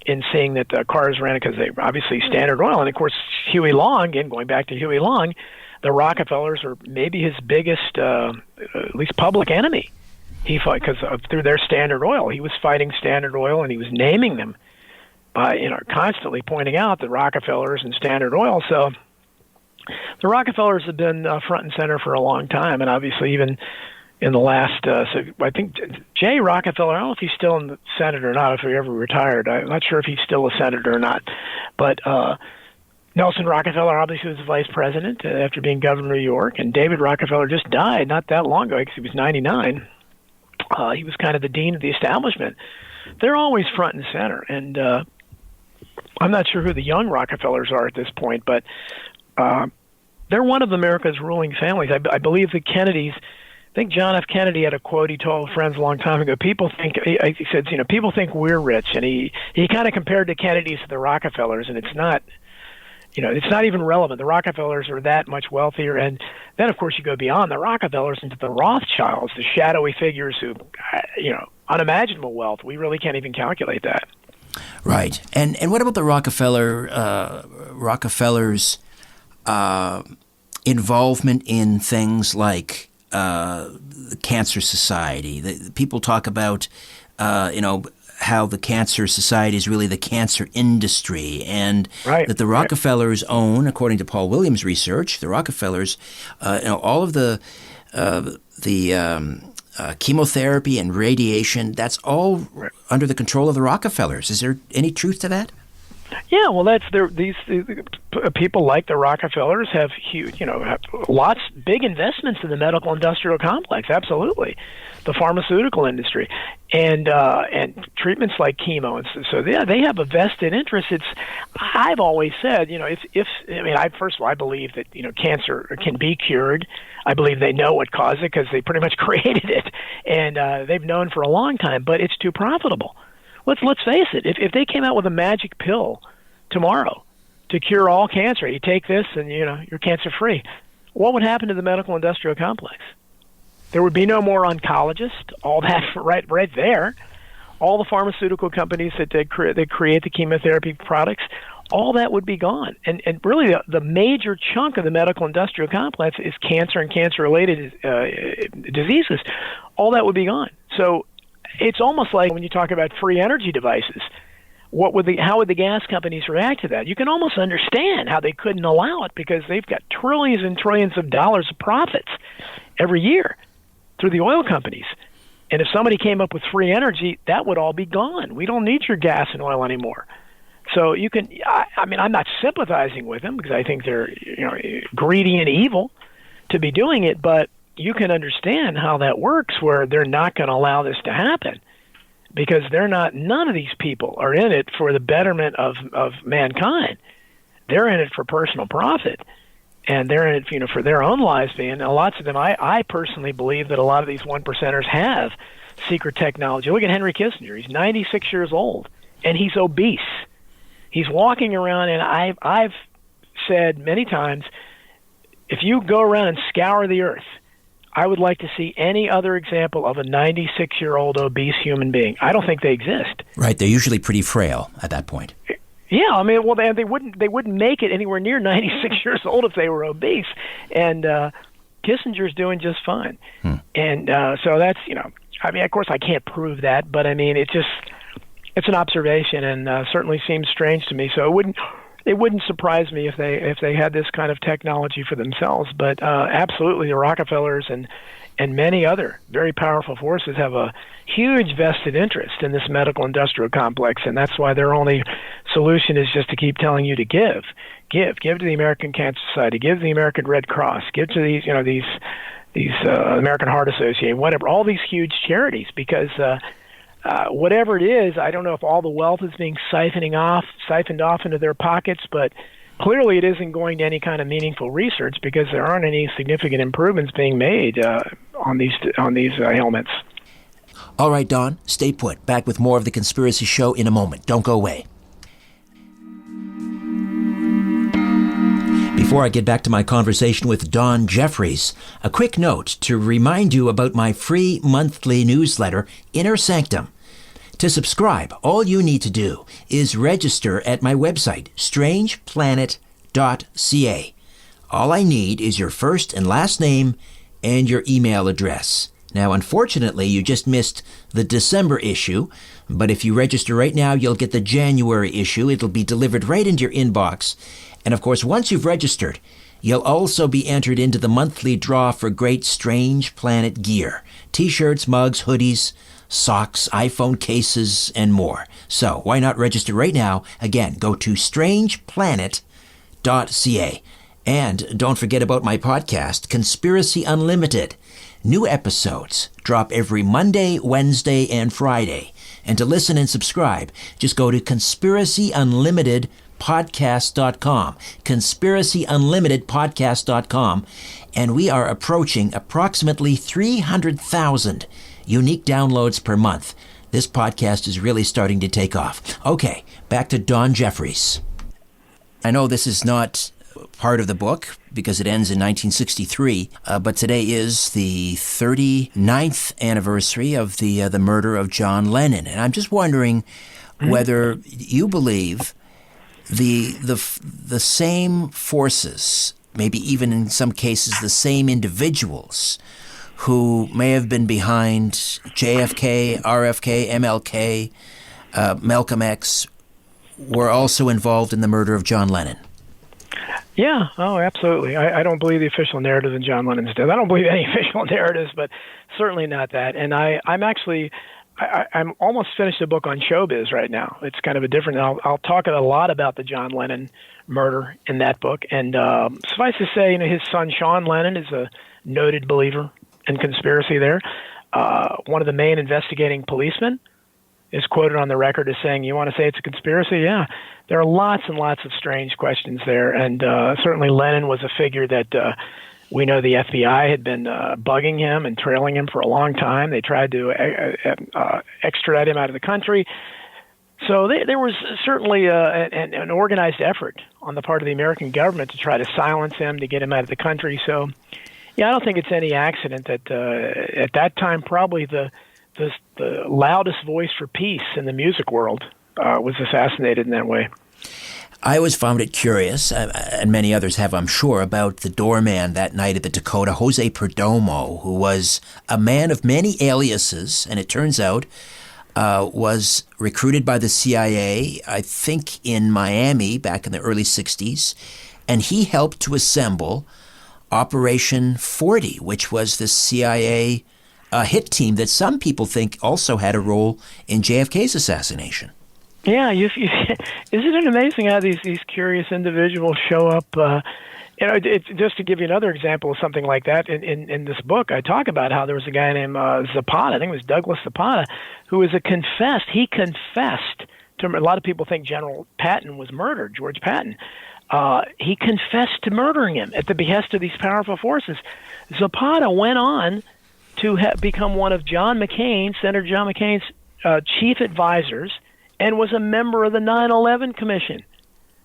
in seeing that the cars ran, because they obviously Standard Oil, and of course Huey Long. Again, going back to Huey Long, the Rockefellers are maybe his biggest, at least public enemy. He fought because through their Standard Oil, he was fighting Standard Oil, and he was naming them by constantly pointing out the Rockefellers and Standard Oil. So the Rockefellers have been front and center for a long time, and obviously even in the last, so I think Jay Rockefeller, I don't know if he's still in the Senate or not, if he ever retired. I'm not sure if he's still a senator or not. But Nelson Rockefeller obviously was the vice president after being governor of New York, and David Rockefeller just died not that long ago because he was 99. He was kind of the dean of the establishment. They're always front and center, and I'm not sure who the young Rockefellers are at this point, but they're one of America's ruling families. I believe the Kennedys, I think John F. Kennedy had a quote he told friends a long time ago. People think, he said, people think we're rich, and he kind of compared the Kennedys to the Rockefellers, and it's not, it's not even relevant. The Rockefellers are that much wealthier, and then, of course, you go beyond the Rockefellers into the Rothschilds, the shadowy figures who, unimaginable wealth. We really can't even calculate that. Right. And what about the Rockefellers' involvement in things like the Cancer Society? People talk about, how the Cancer Society is really the cancer industry, and that the Rockefellers own, according to Paul Williams' research, the Rockefellers, all of the chemotherapy and radiation, that's all under the control of the Rockefellers. Is there any truth to that? Yeah, well, these people like the Rockefellers have huge, have lots, big investments in the medical industrial complex. Absolutely, the pharmaceutical industry, and treatments like chemo, and so they have a vested interest. I've always said, first of all, I believe that cancer can be cured. I believe they know what caused it because they pretty much created it, and they've known for a long time. But it's too profitable. Let's face it. If they came out with a magic pill tomorrow to cure all cancer, you take this and you're cancer free, what would happen to the medical industrial complex? There would be no more oncologists. All that right there. All the pharmaceutical companies that create the chemotherapy products, all that would be gone. And really the major chunk of the medical industrial complex is cancer and cancer related diseases. All that would be gone. So it's almost like when you talk about free energy devices, how would the gas companies react to that? You can almost understand how they couldn't allow it, because they've got trillions and trillions of dollars of profits every year through the oil companies. And if somebody came up with free energy, that would all be gone. We don't need your gas and oil anymore. So you can, I mean, I'm not sympathizing with them because I think they're, greedy and evil to be doing it, but you can understand how that works where they're not going to allow this to happen because none of these people are in it for the betterment of mankind. They're in it for personal profit. And they're in it, for their own lives being. And lots of them, I personally believe that a lot of these one percenters have secret technology. Look at Henry Kissinger. He's 96 years old, and he's obese. He's walking around, and I've said many times, if you go around and scour the earth, I would like to see any other example of a 96-year-old obese human being. I don't think they exist. Right. They're usually pretty frail at that point. Yeah, I mean, well, they wouldn't make it anywhere near 96 years old if they were obese, and Kissinger's doing just fine. And so that's, I mean, of course, I can't prove that, but I mean, it's an observation, and certainly seems strange to me. So it wouldn't surprise me if they had this kind of technology for themselves. But absolutely, the Rockefellers and many other very powerful forces have a huge vested interest in this medical industrial complex, and that's why their only solution is just to keep telling you to give to the American Cancer Society, give to the American Red Cross, give to these American Heart Association, whatever, all these huge charities, because whatever it is, I don't know if all the wealth is being siphoned off into their pockets, but clearly it isn't going to any kind of meaningful research because there aren't any significant improvements being made on these ailments. All right, Don, stay put. Back with more of The Conspiracy Show in a moment. Don't go away. Before I get back to my conversation with Don Jeffries, a quick note to remind you about my free monthly newsletter, Inner Sanctum. To subscribe, all you need to do is register at my website, strangeplanet.ca. All I need is your first and last name and your email address. Now, unfortunately, you just missed the December issue, but if you register right now, you'll get the January issue. It'll be delivered right into your inbox. And of course, once you've registered, you'll also be entered into the monthly draw for great Strange Planet gear. T-shirts, mugs, hoodies, socks, iPhone cases, and more. So why not register right now? Again, go to strangeplanet.ca. And don't forget about my podcast, Conspiracy Unlimited. New episodes drop every Monday, Wednesday, and Friday. And to listen and subscribe, just go to conspiracyunlimitedpodcast.com. conspiracyunlimitedpodcast.com. And we are approaching approximately 300,000 unique downloads per month. This podcast is really starting to take off. Okay, back to Don Jeffries. I know this is not part of the book because it ends in 1963, but today is the 39th anniversary of the murder of John Lennon. And I'm just wondering whether you believe the same forces, maybe even in some cases the same individuals who may have been behind JFK, RFK, MLK, Malcolm X, were also involved in the murder of John Lennon. Yeah, oh, absolutely. I don't believe the official narrative in John Lennon's death. I don't believe any official narratives, but certainly not that. And I'm almost finished a book on showbiz right now. It's kind of a different. I'll talk a lot about the John Lennon murder in that book. And suffice to say, his son Sean Lennon is a noted believer in conspiracy. There, one of the main investigating policemen is quoted on the record as saying, "You want to say it's a conspiracy?" Yeah. There are lots and lots of strange questions there, and certainly Lennon was a figure that we know the FBI had been bugging him and trailing him for a long time. They tried to extradite him out of the country. So there was certainly an organized effort on the part of the American government to try to silence him, to get him out of the country. So, yeah, I don't think it's any accident that at that time probably the loudest voice for peace in the music world was assassinated in that way. I always found it curious, and many others have, I'm sure, about the doorman that night at the Dakota, Jose Perdomo, who was a man of many aliases, and it turns out was recruited by the CIA, I think in Miami back in the early 60s, and he helped to assemble Operation 40, which was the CIA hit team that some people think also had a role in JFK's assassination. Yeah, isn't it amazing how these curious individuals show up? It's just to give you another example of something like that. In this book, I talk about how there was a guy named Zapata, I think it was Douglas Zapata, who was he confessed to, a lot of people think General Patton was murdered, George Patton. He confessed to murdering him at the behest of these powerful forces. Zapata went on to become one of Senator John McCain's chief advisors, and was a member of the 9/11 Commission.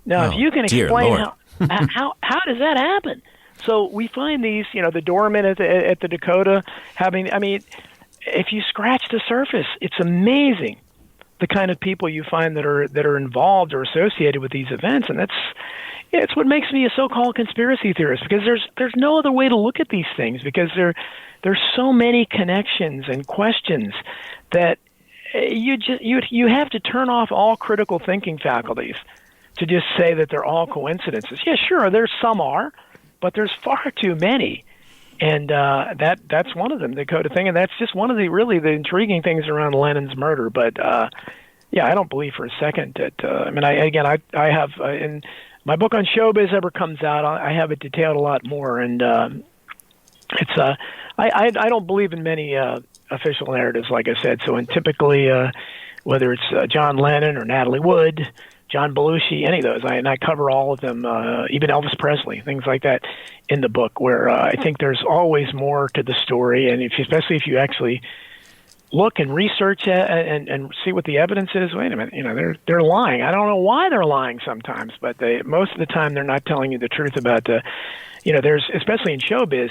Now, if you can explain how does that happen? So we find these, the doorman at the Dakota if you scratch the surface, it's amazing the kind of people you find that are involved or associated with these events, and it's what makes me a so-called conspiracy theorist, because there's no other way to look at these things, because there's so many connections and questions that you have to turn off all critical thinking faculties to just say that they're all coincidences. Yeah, sure, some are, but there's far too many, and that's one of them, the Dakota thing, and that's just one of the intriguing things around Lennon's murder. But I don't believe for a second that. I have in my book on showbiz ever comes out, I have it detailed a lot more, and it's I don't believe in many official narratives, like I said. So, typically, whether it's John Lennon or Natalie Wood, John Belushi, any of those, I cover all of them, even Elvis Presley, things like that, in the book, where I think there's always more to the story, and especially if you actually look and research and see what the evidence is. Wait a minute, they're lying. I don't know why they're lying sometimes, but most of the time they're not telling you the truth about there's, especially in showbiz,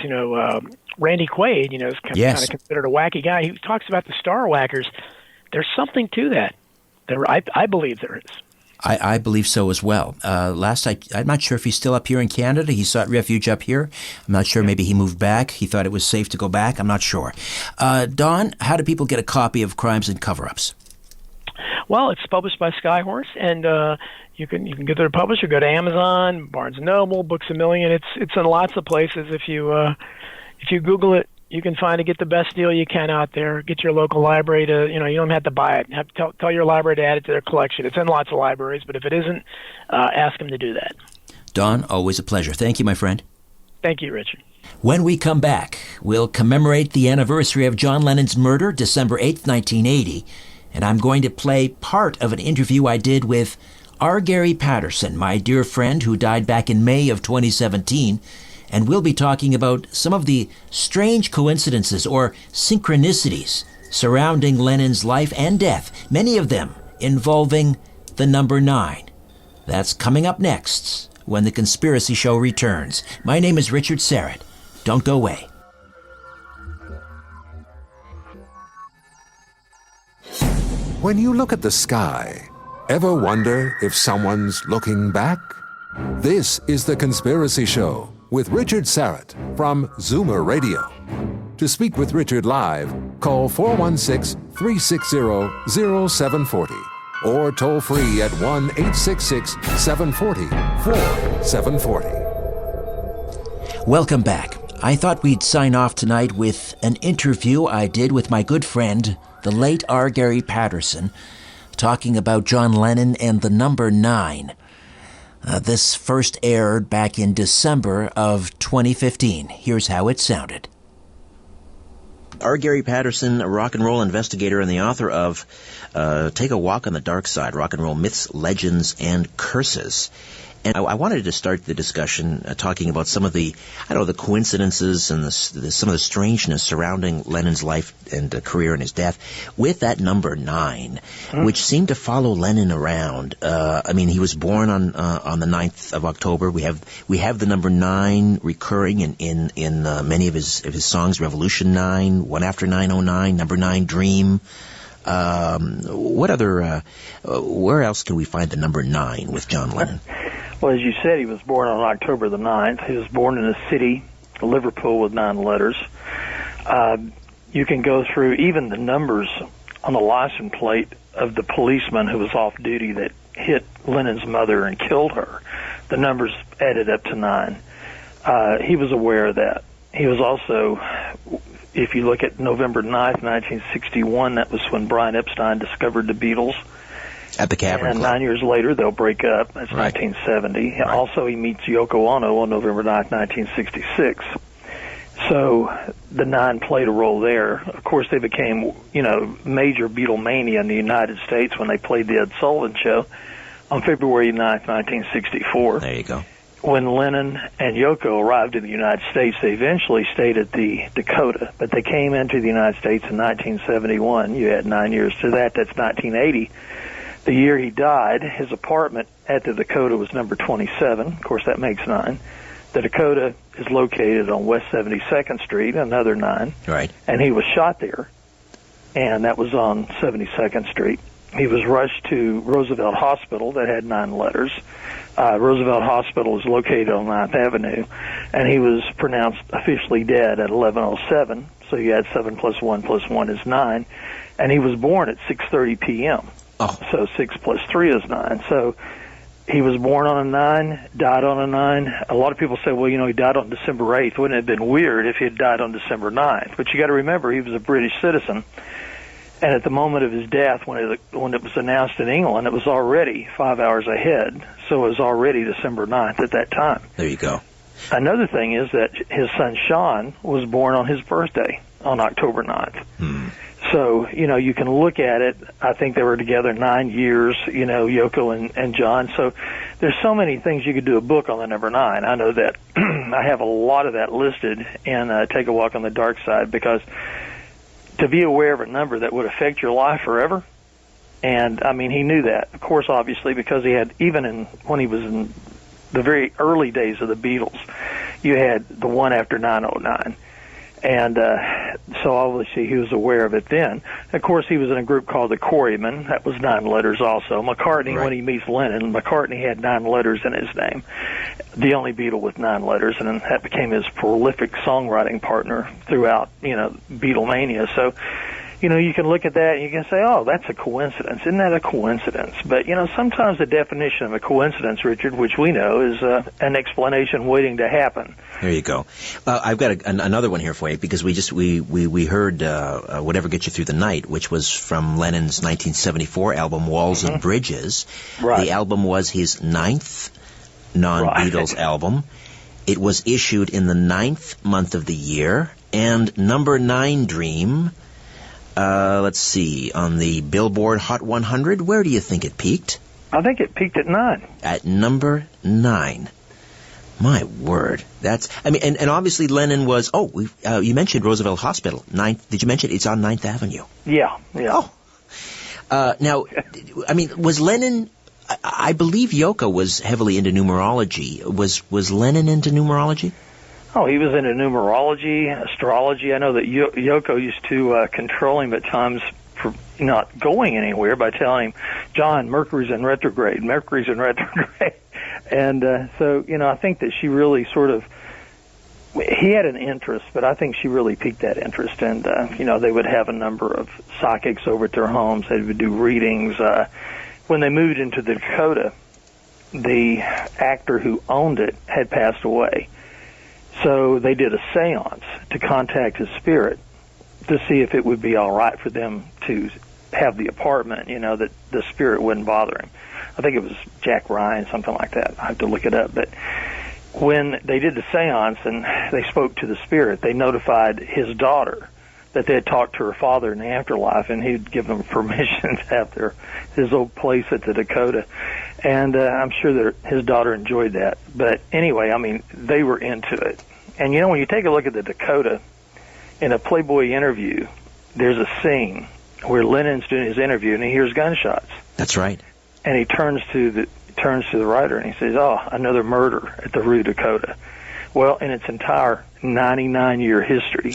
Randy Quaid, is kind of considered a wacky guy. He talks about the star whackers. There's something to that. I believe there is. I believe so as well. I'm not sure if he's still up here in Canada. He sought refuge up here. I'm not sure. Maybe he moved back. He thought it was safe to go back. I'm not sure. Don, how do people get a copy of Crimes and Cover-Ups? Well, it's published by Skyhorse, and you can get their publisher. Go to Amazon, Barnes & Noble, Books A Million. It's in lots of places. If you Google it, you can get the best deal you can out there. Get your local library to, you don't have to buy it. Have to tell your library to add it to their collection. It's in lots of libraries, but if it isn't, ask them to do that. Don, always a pleasure. Thank you, my friend. Thank you, Richard. When we come back, we'll commemorate the anniversary of John Lennon's murder, December 8th, 1980, and I'm going to play part of an interview I did with R. Gary Patterson, my dear friend who died back in May of 2017, and we'll be talking about some of the strange coincidences or synchronicities surrounding Lennon's life and death, many of them involving the number 9. That's coming up next when The Conspiracy Show returns. My name is Richard Serrett. Don't go away. When you look at the sky, ever wonder if someone's looking back? This is The Conspiracy Show with Richard Serrett from Zoomer Radio. To speak with Richard live, call 416-360-0740 or toll free at 1-866-740-4740. Welcome back. I thought we'd sign off tonight with an interview I did with my good friend, the late R. Gary Patterson, talking about John Lennon and the number 9. This first aired back in December of 2015. Here's how it sounded. R. Gary Patterson, a rock and roll investigator and the author of Take a Walk on the Dark Side, Rock and Roll Myths, Legends, and Curses. And I wanted to start the discussion talking about some of the, the coincidences and some of the strangeness surrounding Lennon's life and career and his death with that number 9, which seemed to follow Lennon around. He was born on the 9th of October. We have the number 9 recurring in many of his songs, Revolution 9, One After 909, Number 9 Dream. What other, where else can we find the number 9 with John Lennon? Well, as you said, he was born on October the 9th. He was born in a city, Liverpool, with 9 letters. You can go through even the numbers on the license plate of the policeman who was off duty that hit Lennon's mother and killed her. The numbers added up to 9. He was aware of that. He was also if you look at November 9th, 1961, that was when Brian Epstein discovered the Beatles. At the Cavern And Club. 9 years later, they'll break up. That's Right. 1970. Right. Also, he meets Yoko Ono on November 9th, 1966. So the Nine played a role there. Of course, they became, major Beatlemania in the United States when they played the Ed Sullivan Show on February 9th, 1964. There you go. When Lennon and Yoko arrived in the United States, they eventually stayed at the Dakota, but they came into the United States in 1971. You add 9 years to that, that's 1980. The year he died, his apartment at the Dakota was number 27. Of course, that makes 9. The Dakota is located on West 72nd Street, another 9. Right. And he was shot there, and that was on 72nd Street. He was rushed to Roosevelt Hospital that had 9 letters. Roosevelt Hospital is located on 9th Avenue, and he was pronounced officially dead at 11:07. So you add 7 plus 1 plus 1 is 9, and he was born at 6:30 p.m. Oh. So 6 plus 3 is 9. So he was born on a 9, died on a 9. A lot of people say, well, he died on December 8th. Wouldn't it have been weird if he had died on December 9th? But you got to remember, he was a British citizen. And at the moment of his death, when it was announced in England, it was already 5 hours ahead. So it was already December 9th at that time. There you go. Another thing is that his son Sean was born on his birthday on October 9th. So, you can look at it. I think they were together 9 years, Yoko and John. So there's so many things you could do a book on the number 9. I know that I have a lot of that listed in Take a Walk on the Dark Side, because to be aware of a number that would affect your life forever, and, he knew that, of course, obviously, because he had, when he was in the very early days of the Beatles, you had the one after 909. And so obviously he was aware of it then. Of course, he was in a group called the Quarrymen. That was 9 letters also. McCartney, Right. when he meets Lennon, McCartney had 9 letters in his name, the only Beatle with 9 letters, and that became his prolific songwriting partner throughout, Beatlemania. So, you can look at that and you can say, oh, that's a coincidence. Isn't that a coincidence? But, sometimes the definition of a coincidence, Richard, which we know, is an explanation waiting to happen. There you go. I've got another one here for you, because we heard Whatever Gets You Through the Night, which was from Lennon's 1974 album Walls and Bridges. Right. The album was his 9th non-Beatles album. It was issued in the 9th month of the year, and number 9 Dream, let's see, on the Billboard Hot 100, where do you think it peaked? I think it peaked at 9. At number 9. My word. That's, and obviously Lennon was, you mentioned Roosevelt Hospital. 9th, did you mention it's on 9th Avenue? Yeah. Oh. Now, was Lennon, I believe Yoko was heavily into numerology. Was Lennon into numerology? Oh, he was into numerology, astrology. I know that Yoko used to control him at times for not going anywhere by telling him, John, Mercury's in retrograde. And so, I think that she really he had an interest, but I think she really piqued that interest. And, they would have a number of psychics over at their homes. They would do readings. When they moved into the Dakota, the actor who owned it had passed away. So they did a seance to contact his spirit to see if it would be all right for them to have the apartment, that the spirit wouldn't bother him. I think it was Jack Ryan, something like that. I have to look it up. But when they did the seance and they spoke to the spirit, they notified his daughter that they had talked to her father in the afterlife, and he'd given them permission to have his old place at the Dakota. And I'm sure that his daughter enjoyed that. But anyway, they were into it. And, when you take a look at the Dakota, in a Playboy interview, there's a scene where Lennon's doing his interview, and he hears gunshots. That's right. And he turns to the writer, and he says, oh, another murder at the Rue Dakota. Well, in its entire 99-year history.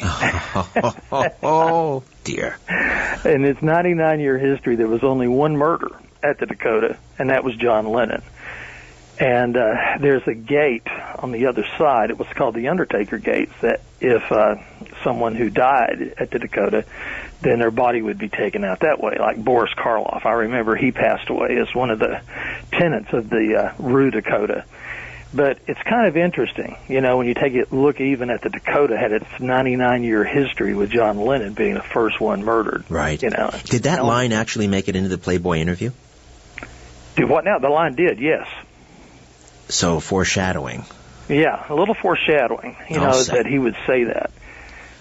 Oh, dear. In its 99-year history, there was only one murder at the Dakota, and that was John Lennon. And there's a gate on the other side. It was called the Undertaker Gates, that if someone who died at the Dakota, then their body would be taken out that way, like Boris Karloff. I remember he passed away as one of the tenants of the Rue Dakota. But it's kind of interesting, when you take a look even at the Dakota had its 99-year history with John Lennon being the first one murdered. Right. Did that line actually make it into the Playboy interview? Did what now? The line did, yes. So foreshadowing. Yeah, a little foreshadowing, that he would say that.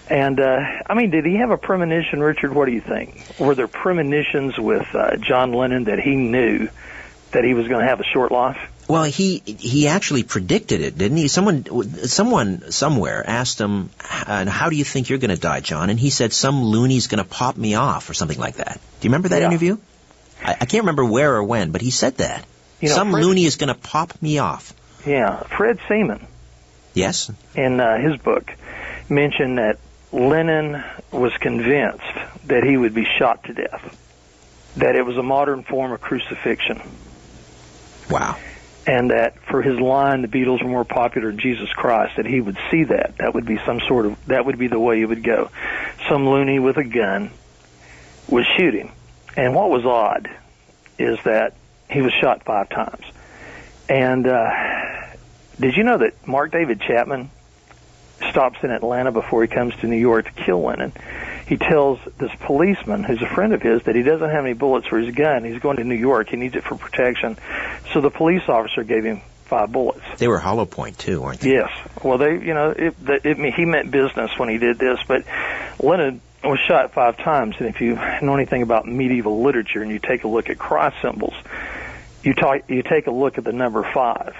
And, did he have a premonition, Richard? What do you think? Were there premonitions with John Lennon that he knew that he was going to have a short life? Well, he actually predicted it, didn't he? Someone somewhere asked him, how do you think you're going to die, John? And he said, some loony's going to pop me off, or something like that. Do you remember that interview? I can't remember where or when, but he said that. Some loony is going to pop me off. Yeah, Fred Seaman. Yes? In his book, mentioned that Lennon was convinced that he would be shot to death, that it was a modern form of crucifixion. Wow. And that for his line, the Beatles were more popular than Jesus Christ, that he would see that. That would be that would be the way it would go. Some loony with a gun would shoot him. And what was odd is that he was shot 5 times. And did you know that Mark David Chapman stops in Atlanta before he comes to New York to kill Lennon? He tells this policeman, who's a friend of his, that he doesn't have any bullets for his gun. He's going to New York. He needs it for protection. So the police officer gave him 5 bullets. They were hollow point, too, weren't they? Yes. Well, he meant business when he did this. But Lennon was shot 5 times. And if you know anything about medieval literature and you take a look at cross symbols, you take a look at the number 5.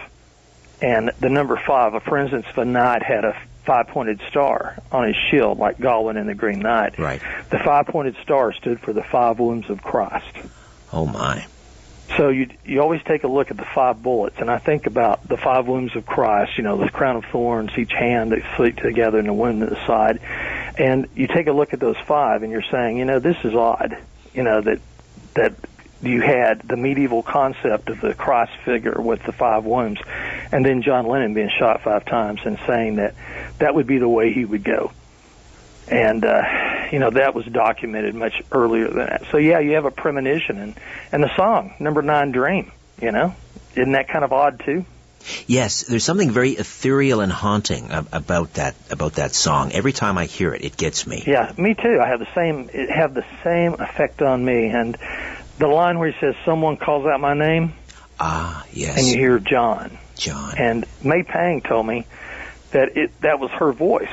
And the number 5, for instance, if a knight had a 5-pointed star on his shield, like Gawain in the Green Knight. Right. The 5-pointed star stood for the 5 wounds of Christ. Oh, my. So you always take a look at the 5 bullets, and I think about the 5 wounds of Christ, the crown of thorns, each hand that sleep together and the wound in the side. And you take a look at those 5, and you're saying, this is odd, that you had the medieval concept of the Christ figure with the 5 wounds, and then John Lennon being shot 5 times and saying that would be the way he would go. And, that was documented much earlier than that. So, yeah, you have a premonition. And the song, Number 9 Dream, isn't that kind of odd, too? Yes, there's something very ethereal and haunting about that song. Every time I hear it, it gets me. Yeah, me too. It have the same effect on me. And the line where he says, someone calls out my name. Ah, yes. And you hear John. John. And May Pang told me that was her voice.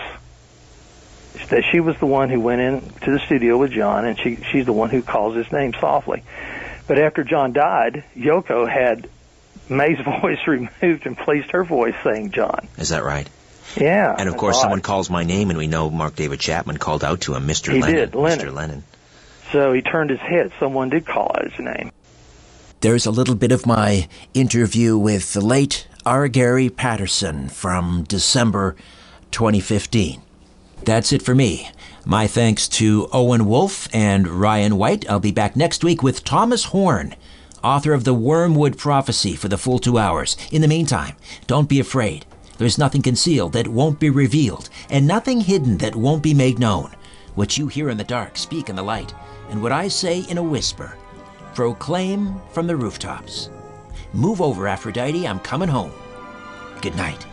That she was the one who went in to the studio with John, and she's the one who calls his name softly. But after John died, Yoko had May's voice removed and placed her voice saying John. Is that right? Yeah. And of course, someone calls my name, and we know Mark David Chapman called out to him, Mr. Lennon. He did, Lennon. Mr. Lennon. So he turned his head. Someone did call out his name. There's a little bit of my interview with the late R. Gary Patterson from December 2015. That's it for me. My thanks to Owen Wolf and Ryan White. I'll be back next week with Thomas Horn, author of The Wormwood Prophecy, for the full 2 hours. In the meantime, don't be afraid. There's nothing concealed that won't be revealed, and nothing hidden that won't be made known. What you hear in the dark, speak in the light, and what I say in a whisper, proclaim from the rooftops. Move over, Aphrodite, I'm coming home. Good night.